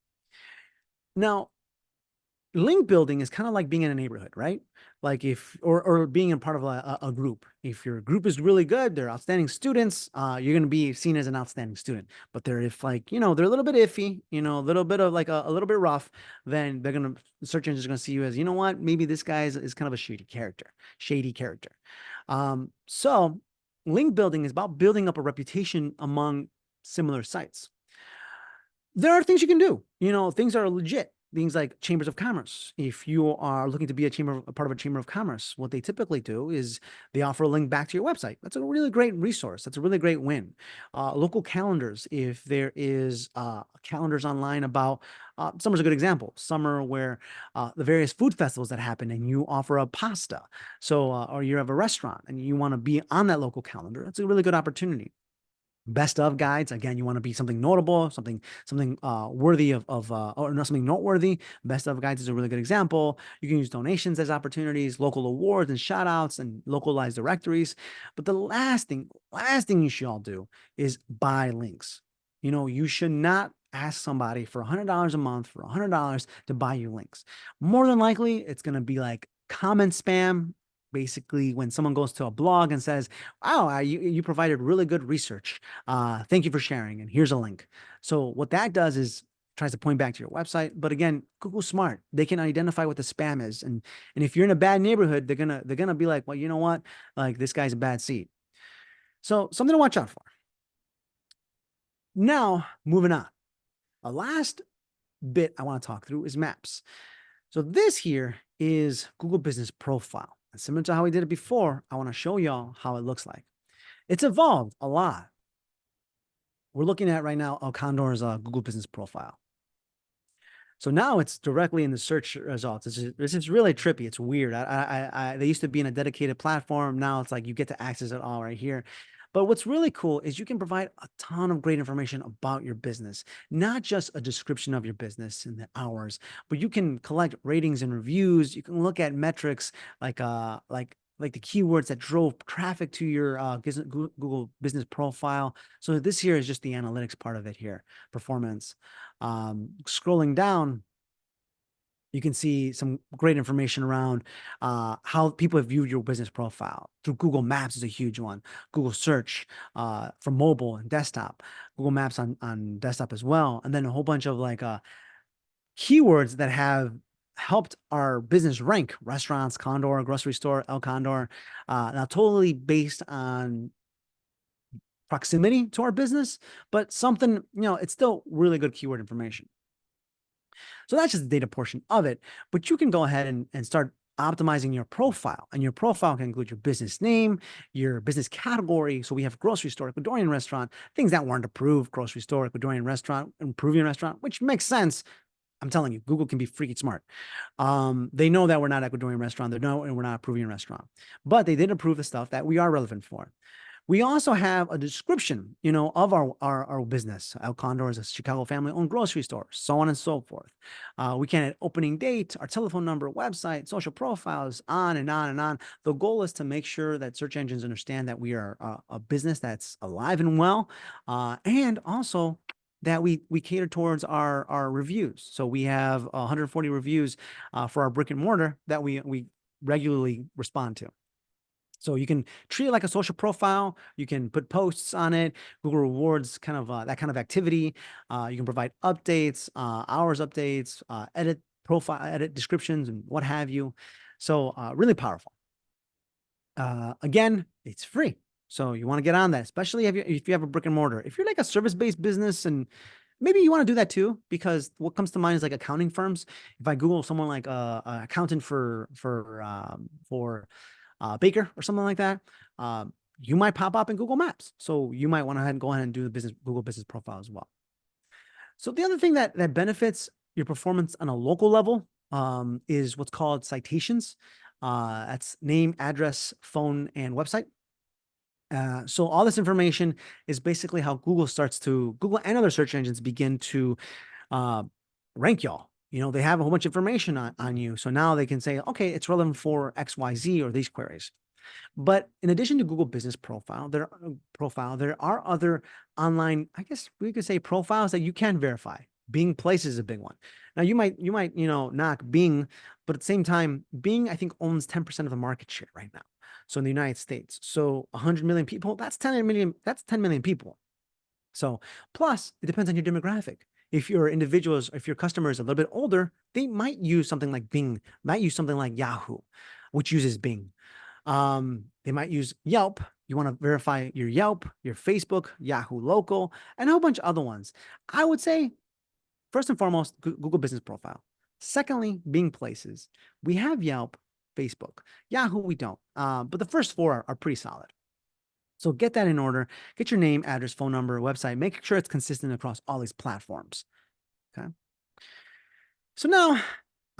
Now, link building is kind of like being in a neighborhood, right? Like if or being in part of a group. If your group is really good, they're outstanding students, you're going to be seen as an outstanding student. But they're if like, they're a little bit iffy, a little bit of like a little bit rough, then they're going to search engines are going to see you as, you know what, maybe this guy is kind of a shady character. So link building is about building up a reputation among similar sites. There are things you can do. Things are legit. Things like chambers of commerce. If you are looking to be a part of a chamber of commerce, what they typically do is they offer a link back to your website. That's a really great resource. That's a really great win. Local calendars. If there is calendars online about summer's a good example. Summer where the various food festivals that happen, and you offer a pasta. So or you have a restaurant and you want to be on that local calendar. That's a really good opportunity. Best of guides, again, you want to be something notable, something worthy or not something noteworthy. Best of guides is a really good example. You can use donations as opportunities, local awards and shout outs, and localized directories. But the last thing you should all do is buy links. You should not ask somebody for $100 a month for $100 to buy you links. More than likely, it's going to be like comment spam. Basically, when someone goes to a blog and says, "Wow, you provided really good research. Thank you for sharing, and here's a link." So what that does is tries to point back to your website. But again, Google's smart; they can identify what the spam is, and if you're in a bad neighborhood, they're gonna be like, "Well, you know what? Like this guy's a bad seed." So something to watch out for. Now, moving on. A last bit I want to talk through is maps. So this here is Google Business Profile. And similar to how we did it before, I want to show y'all how it looks like. It's evolved a lot. We're looking at right now Condor's Google Business Profile. So now it's directly in the search results. This is really trippy. It's weird. They used to be in a dedicated platform. Now it's like you get to access it all right here. But what's really cool is you can provide a ton of great information about your business, not just a description of your business and the hours, but you can collect ratings and reviews. You can look at metrics like the keywords that drove traffic to your Google Business Profile. So this here is just the analytics part of it here, performance. Scrolling down, you can see some great information around how people have viewed your business profile. Through Google Maps is a huge one. Google Search for mobile and desktop. Google Maps on desktop as well. And then a whole bunch of keywords that have helped our business rank. Restaurants, Condor, grocery store, El Condor. Now totally based on proximity to our business, but something, it's still really good keyword information. So that's just the data portion of it. But you can go ahead and start optimizing your profile. And your profile can include your business name, your business category. So we have grocery store, Ecuadorian restaurant, things that weren't approved, grocery store, Ecuadorian restaurant, and Peruvian restaurant, which makes sense. I'm telling you, Google can be freaking smart. They know that we're not Ecuadorian restaurant. They know and we're not a Peruvian restaurant. But they did approve the stuff that we are relevant for. We also have a description, of our business. El Condor is a Chicago family-owned grocery store, so on and so forth. We can add opening date, our telephone number, website, social profiles, on and on and on. The goal is to make sure that search engines understand that we are a business that's alive and well, and also that we cater towards our reviews. So we have 140 reviews for our brick and mortar that we regularly respond to. So you can treat it like a social profile. You can put posts on it. Google rewards kind of that kind of activity. You can provide updates, hours updates, edit profile, edit descriptions, and what have you. So really powerful. Again, it's free. So you want to get on that, especially if you have a brick and mortar. If you're like a service-based business, and maybe you want to do that too, because what comes to mind is like accounting firms. If I Google someone like an accountant for Baker or something like that, you might pop up in Google Maps. So you might want to go ahead and do the Google business profile as well. So the other thing that benefits your performance on a local level is what's called citations. That's name, address, phone, and website. So all this information is basically how Google and other search engines begin to uh, rank y'all. They have a whole bunch of information on you. So now they can say, okay, it's relevant for XYZ or these queries. But in addition to Google Business there are other online, I guess we could say, profiles that you can verify. Bing Places is a big one. Now you might knock Bing, but at the same time, Bing I think owns 10% of the market share right now. So in the United States, so 100 million people, that's 10 million. That's 10 million people. So plus it depends on your demographic. If your customer is a little bit older, they might use something like Bing, might use something like Yahoo, which uses Bing. They might use Yelp. You want to verify your Yelp, your Facebook, Yahoo Local, and a whole bunch of other ones. I would say, first and foremost, Google Business Profile. Secondly, Bing Places. We have Yelp, Facebook. Yahoo, we don't. But the first four are pretty solid. So get that in order. Get your name, address, phone number, website. Make sure it's consistent across all these platforms. Okay. So now,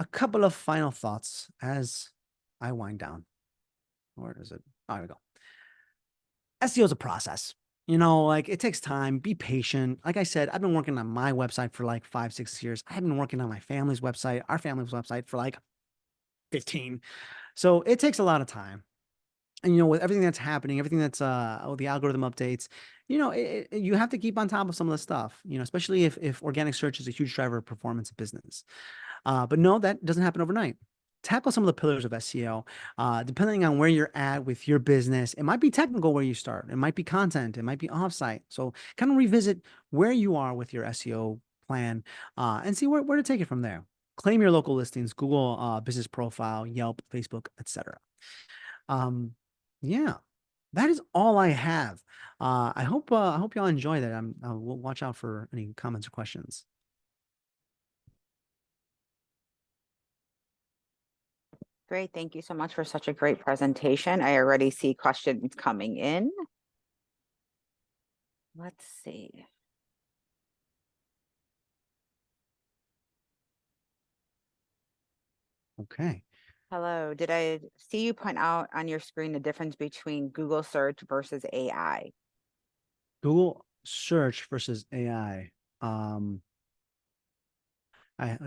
a couple of final thoughts as I wind down. Where is it? Oh, here we go. SEO is a process. Like it takes time. Be patient. Like I said, I've been working on my website for like 5, 6 years. I have been working on my family's website, our family's website for like 15. So it takes a lot of time. And with everything that's happening, everything that's the algorithm updates, you have to keep on top of some of the stuff. Especially if organic search is a huge driver of performance of business. But no, that doesn't happen overnight. Tackle some of the pillars of SEO. Depending on where you're at with your business, it might be technical where you start. It might be content. It might be offsite. So kind of revisit where you are with your SEO plan and see where to take it from there. Claim your local listings, Google Business Profile, Yelp, Facebook, etc. Yeah, that is all I have. I hope y'all enjoy that. We'll watch out for any comments or questions.
Great. Thank you so much for such a great presentation. I already see questions coming in. Let's see.
Okay.
Hello. Did I see you point out on your screen the difference between Google search versus AI?
Google search versus AI.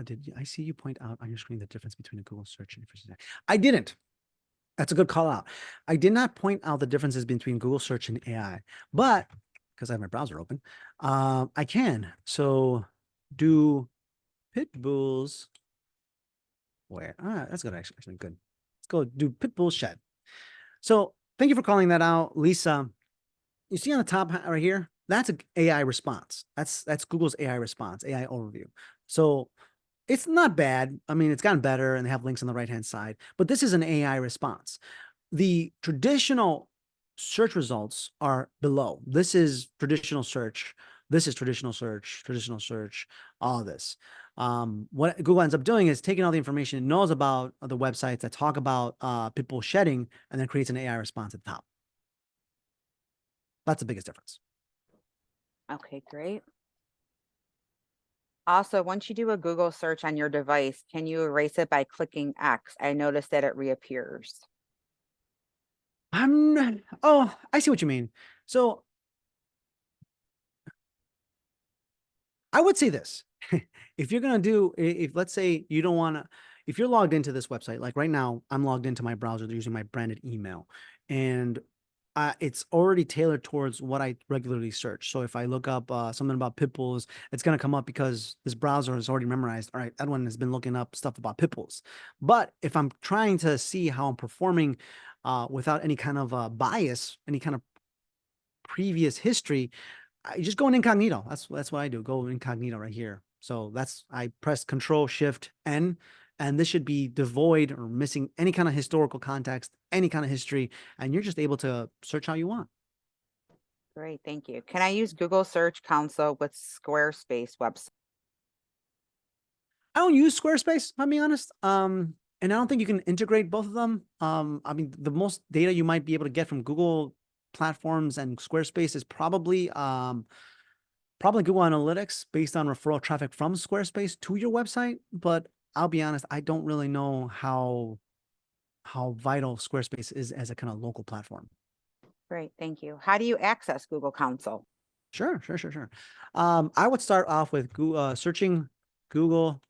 Did I see you point out on your screen the difference between a Google search and versus AI? I didn't. That's a good call out. I did not point out the differences between Google search and AI, but because I have my browser open, I can. So do pit bulls. Where? That's good. Actually, good. Let's go do pit bull shed. So thank you for calling that out, Lisa. You see on the top right here, that's an AI response. That's Google's AI response, AI overview. So it's not bad. I mean, it's gotten better and they have links on the right-hand side, but this is an AI response. The traditional search results are below. This is traditional search. This is traditional search, all of this. What Google ends up doing is taking all the information it knows about the websites that talk about people shedding and then creates an AI response at the top. That's the biggest difference.
Okay, great. Also, once you do a Google search on your device, can you erase it by clicking X? I noticed that it reappears.
Oh, I see what you mean. So I would say this. If you're going to do, if let's say you don't want to, if you're logged into this website, like right now, I'm logged into my browser using my branded email, and it's already tailored towards what I regularly search. So if I look up something about pit bulls, it's going to come up because this browser has already memorized. All right, Edwin has been looking up stuff about pit bulls. But if I'm trying to see how I'm performing without any kind of bias, any kind of previous history, I just go in incognito. That's what I do. Go incognito right here. So I press Control Shift N, and this should be devoid or missing any kind of historical context, any kind of history, and you're just able to search how you want.
Great, thank you. Can I use Google Search Console with Squarespace website?
I don't use Squarespace, if I'm being honest. And I don't think you can integrate both of them. I mean, the most data you might be able to get from Google platforms, and Squarespace is probably probably Google Analytics based on referral traffic from Squarespace to your website. But I'll be honest, I don't really know how vital Squarespace is as a kind of local platform.
Great, thank you. How do you access Google Council?
Sure. I would start off with searching Google,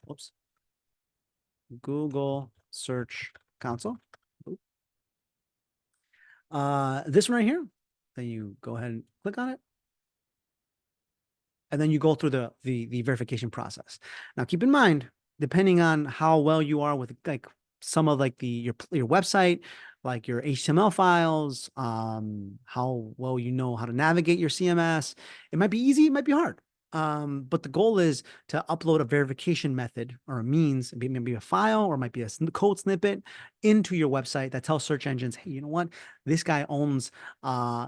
Google Search Console. This one right here. Then you go ahead and click on it. And then you go through the verification process. Now, keep in mind, depending on how well you are with like some of like your website, like your HTML files, how well you know how to navigate your CMS, it might be easy, it might be hard. But the goal is to upload a verification method or a means, maybe a file or it might be a code snippet into your website that tells search engines, hey, you know what? This guy owns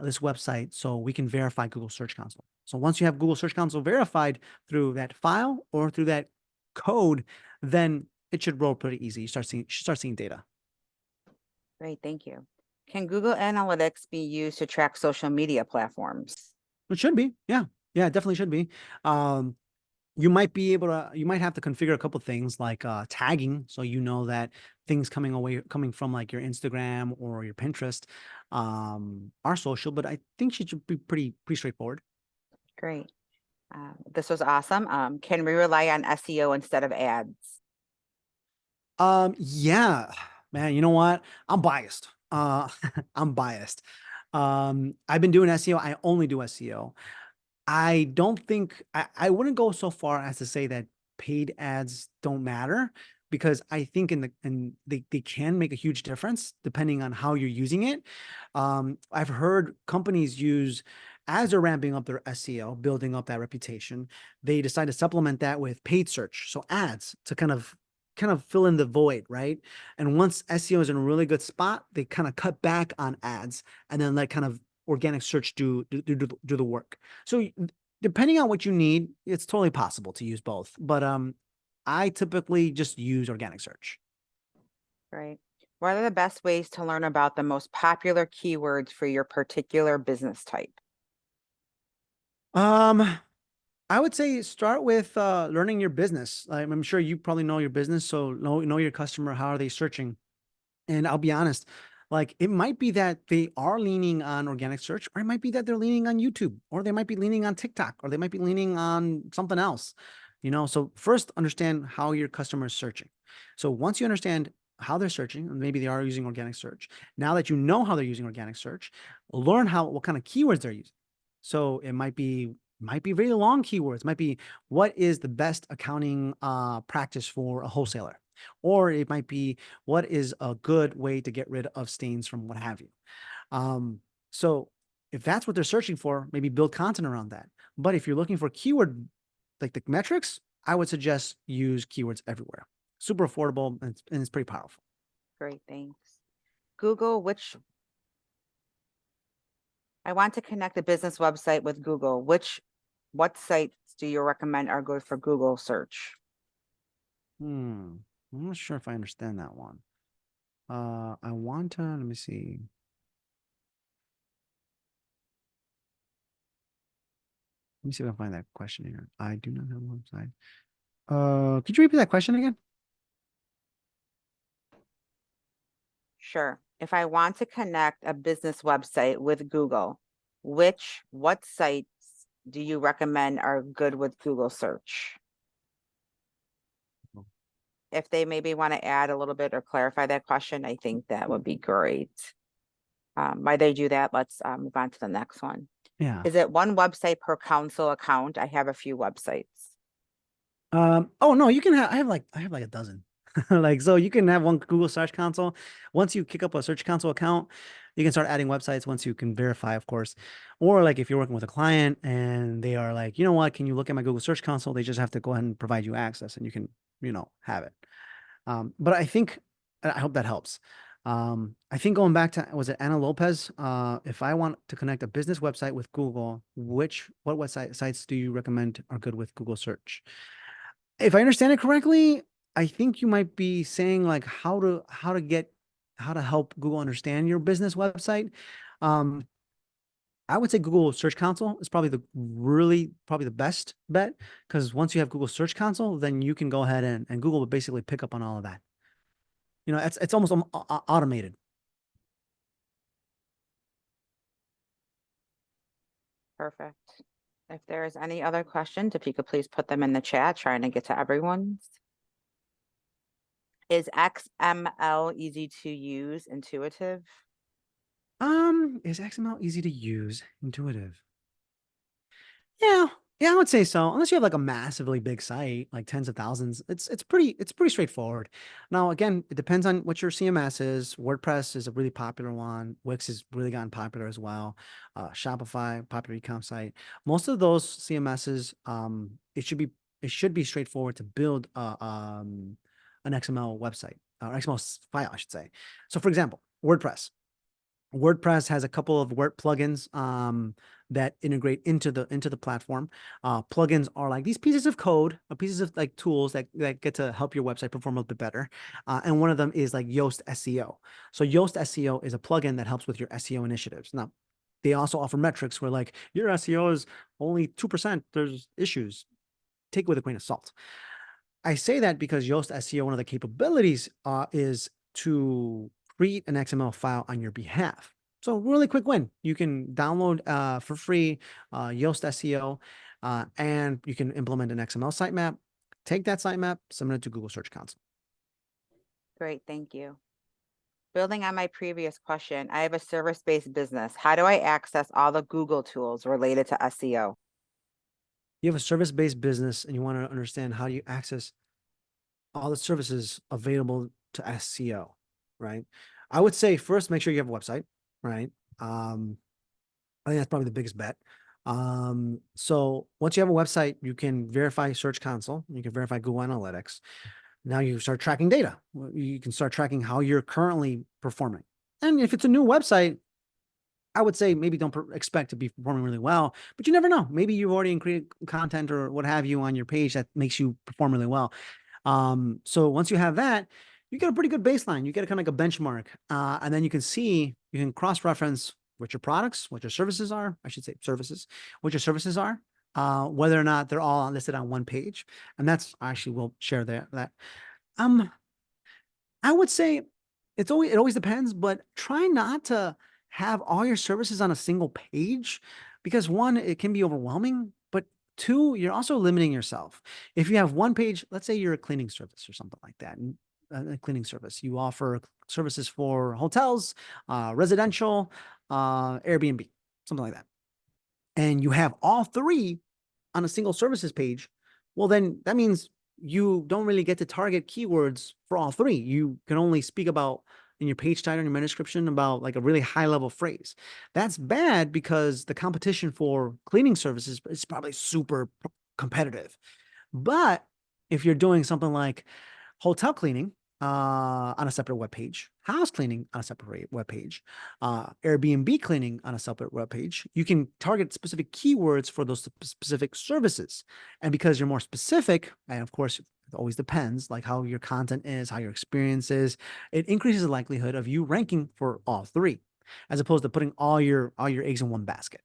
this website, so we can verify Google Search Console. So once you have Google Search Console verified through that file or through that code, then it should roll pretty easy. You should start seeing data.
Great, thank you. Can Google Analytics be used to track social media platforms?
It should be. Yeah, it definitely should be. You might have to configure a couple things like tagging, so you know that things coming from like your Instagram or your Pinterest are social, but I think it should be pretty straightforward.
Great. This was awesome. Can we rely on SEO instead of ads?
Yeah, man, you know what? I'm biased. I'm biased. I've been doing SEO. I only do SEO. I don't think I wouldn't go so far as to say that paid ads don't matter, because I think they can make a huge difference depending on how you're using it. I've heard companies use, as they're ramping up their SEO, building up that reputation, they decide to supplement that with paid search, so ads to kind of fill in the void, right? And once SEO is in a really good spot, they kind of cut back on ads and then let kind of organic search do the work. So depending on what you need, it's totally possible to use both. But I typically just use organic search.
Right. What are the best ways to learn about the most popular keywords for your particular business type?
Um, I would say start with learning your business. I'm sure you probably know your business, so know your customer. How are they searching? And I'll be honest, like it might be that they are leaning on organic search, or it might be that they're leaning on YouTube, or they might be leaning on TikTok, or they might be leaning on something else. So first understand how your customer is searching. So once you understand how they're searching, and maybe they are using organic search, now that you know how they're using organic search, learn what kind of keywords they're using. So it might be very long keywords, might be what is the best accounting practice for a wholesaler, or it might be what is a good way to get rid of stains from what have you. So if that's what they're searching for, maybe build content around that. But if you're looking for keyword like the metrics, I would suggest use keywords everywhere. Super affordable, and it's pretty powerful.
Great, thanks. Google, I want to connect a business website with Google. What sites do you recommend are good for Google search?
I'm not sure if I understand that one. I want to, let me see. Let me see if I can find that question here. I do not have a website. Could you repeat that question again?
Sure. If I want to connect a business website with Google, what sites do you recommend are good with Google search? If they maybe want to add a little bit or clarify that question, I think that would be great. While they do that, let's move on to the next one.
Yeah.
Is it one website per council account? I have a few websites.
Oh no, you can have, I have like a dozen. Like, so you can have one Google Search Console. Once you kick up a Search Console account, you can start adding websites once you can verify, of course. Or like if you're working with a client and they are like, you know what, can you look at my Google Search Console? They just have to go ahead and provide you access and you can, have it. But I hope that helps. I think going back to, was it Anna Lopez? If I want to connect a business website with Google, what website sites do you recommend are good with Google search? If I understand it correctly, I think you might be saying like how to help Google understand your business website. Um, I would say Google Search Console is probably probably the best bet, because once you have Google Search Console, then you can go ahead and Google will basically pick up on all of that. It's almost automated.
Perfect. If there's any other questions, if you could please put them in the chat, trying to get to everyone's. Is XML easy to use, intuitive?
Is XML easy to use, intuitive? Yeah, yeah, I would say so. Unless you have like a massively big site, like tens of thousands, it's pretty straightforward. Now, again, it depends on what your CMS is. WordPress is a really popular one. Wix has really gotten popular as well. Shopify, popular e-com site. Most of those CMSs, it should be straightforward to build an XML website or XML file, I should say. So, for example, WordPress has a couple of Word plugins that integrate into the platform. Plugins are like these pieces of code, or pieces of like tools that get to help your website perform a little bit better. And one of them is like Yoast SEO. So Yoast SEO is a plugin that helps with your SEO initiatives. Now, they also offer metrics where like your SEO is only 2%. There's issues. Take it with a grain of salt. I say that because Yoast SEO, one of the capabilities is to create an XML file on your behalf. So really quick win. You can download for free Yoast SEO, and you can implement an XML sitemap. Take that sitemap, submit it to Google Search Console.
Great, thank you. Building on my previous question, I have a service-based business. How do I access all the Google tools related to SEO?
You have a service-based business and you want to understand how you access all the services available to SEO, right? I would say first, make sure you have a website, right? I think that's probably the biggest bet. So once you have a website, you can verify Search Console, you can verify Google Analytics. Now you start tracking data. You can start tracking how you're currently performing. And if it's a new website, I would say maybe don't expect to be performing really well, but you never know. Maybe you've already created content or what have you on your page that makes you perform really well. So once you have that, you get a pretty good baseline. You get a kind of like a benchmark, and then you can cross-reference what your products, what your services are. I should say services, what your services are, whether or not they're all listed on one page. And that's actually we'll share that. Um, I would say it always depends, but try not to have all your services on a single page, because one, it can be overwhelming, but two, you're also limiting yourself. If you have one page, let's say you're a cleaning service or something like that, and a cleaning service, you offer services for hotels, residential, Airbnb, something like that, and you have all three on a single services page, well, then that means you don't really get to target keywords for all three. You can only speak about in your page title and your meta description about like a really high level phrase. That's bad because the competition for cleaning services is probably super competitive. But if you're doing something like hotel cleaning on a separate web page, house cleaning on a separate web page, Airbnb cleaning on a separate web page, you can target specific keywords for those specific services. And because you're more specific, and of course, it always depends, like how your content is, how your experience is, it increases the likelihood of you ranking for all three, as opposed to putting all your eggs in one basket.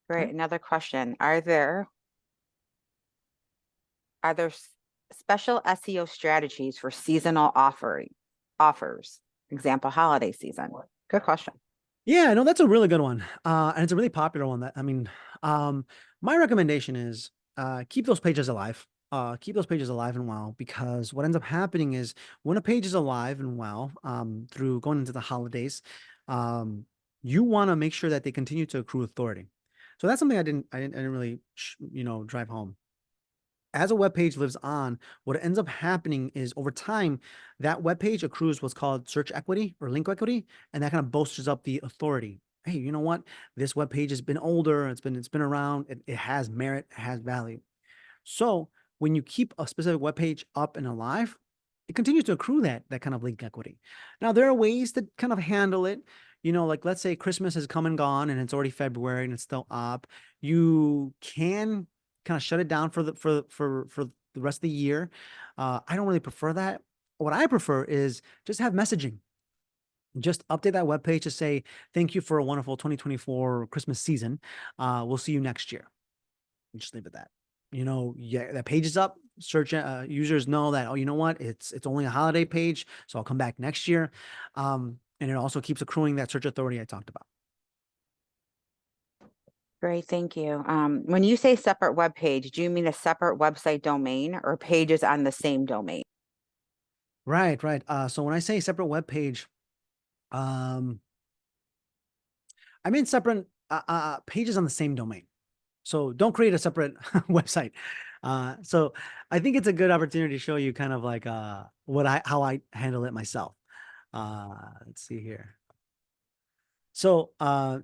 Great,
Okay.
another question. Are there special SEO strategies for seasonal offers? Example, holiday season. Good question.
Yeah, no, that's a really good one. And it's a really popular one my recommendation is keep those pages alive. Keep those pages alive and well, because what ends up happening is when a page is alive and well, through going into the holidays, you want to make sure that they continue to accrue authority. So that's something I didn't really, drive home. As a web page lives on, what ends up happening is over time, that web page accrues what's called search equity or link equity, and that kind of bolsters up the authority. Hey, you know what? This web page has been older, it's been around, it has merit, it has value. So when you keep a specific web page up and alive, it continues to accrue that kind of link equity. Now, there are ways to kind of handle it. Like let's say Christmas has come and gone and it's already February and it's still up. You can kind of shut it down for the rest of the year. I don't really prefer that. What I prefer is just have messaging. Just update that webpage to say, thank you for a wonderful 2024 Christmas season. We'll see you next year. And just leave it at that. Yeah, that page is up. Search users know that, oh, you know what? It's only a holiday page, so I'll come back next year. And it also keeps accruing that search authority I talked about.
Great, thank you. When you say separate web page, do you mean a separate website domain or pages on the same domain?
Right, right. So when I say separate web page, I mean separate pages on the same domain. So don't create a separate website. So I think it's a good opportunity to show you kind of like how I handle it myself. Let's see here. So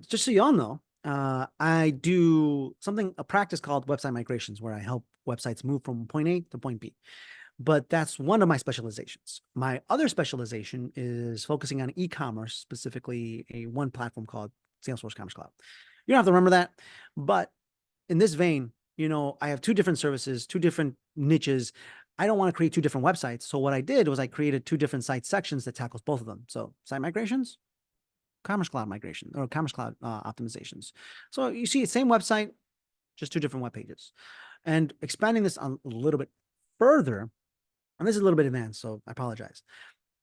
just so you all know, I do a practice called website migrations, where I help websites move from point A to point B. But that's one of my specializations. My other specialization is focusing on e-commerce, specifically one platform called Salesforce Commerce Cloud. You don't have to remember that, but in this vein, I have two different services, two different niches. I don't want to create two different websites. So what I did was I created two different site sections that tackles both of them. So site migrations, Commerce Cloud migration, or Commerce Cloud optimizations. So you see, same website, just two different web pages. And expanding this a little bit further, and this is a little bit advanced, so I apologize.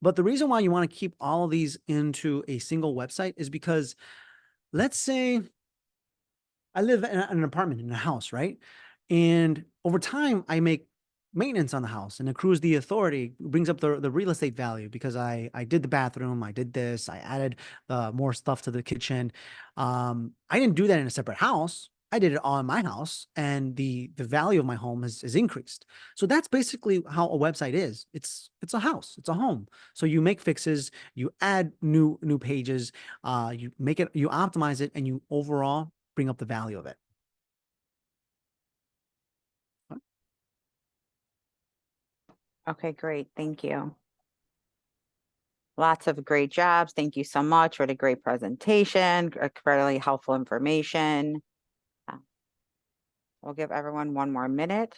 But the reason why you want to keep all of these into a single website is because, let's say I live in an apartment, in a house, right? And over time, I make maintenance on the house and accrues the authority, brings up the real estate value, because I did the bathroom, I did this, I added more stuff to the kitchen. I didn't do that in a separate house. I did it all in my house, and the value of my home is increased. So that's basically how a website is. It's a house, it's a home. So you make fixes, you add new pages, you optimize it, and you overall bring up the value of it.
Okay, great. Thank you. Lots of great jobs. Thank you so much for the great presentation, really helpful information. We'll give everyone one more minute.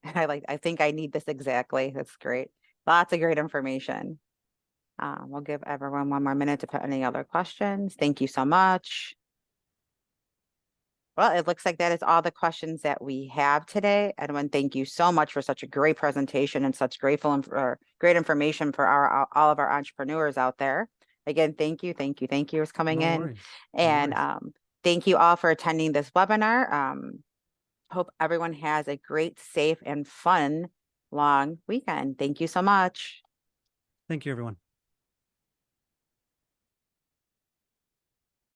I think I need this exactly. That's great. Lots of great information. We'll give everyone one more minute to put any other questions. Thank you so much. Well, it looks like that is all the questions that we have today. Edwin, thank you so much for such a great presentation and such great information for all of our entrepreneurs out there. Again, thank you for coming
No
in.
worries.
And thank you all for attending this webinar. Hope everyone has a great, safe, and fun long weekend. Thank you so much.
Thank you, everyone.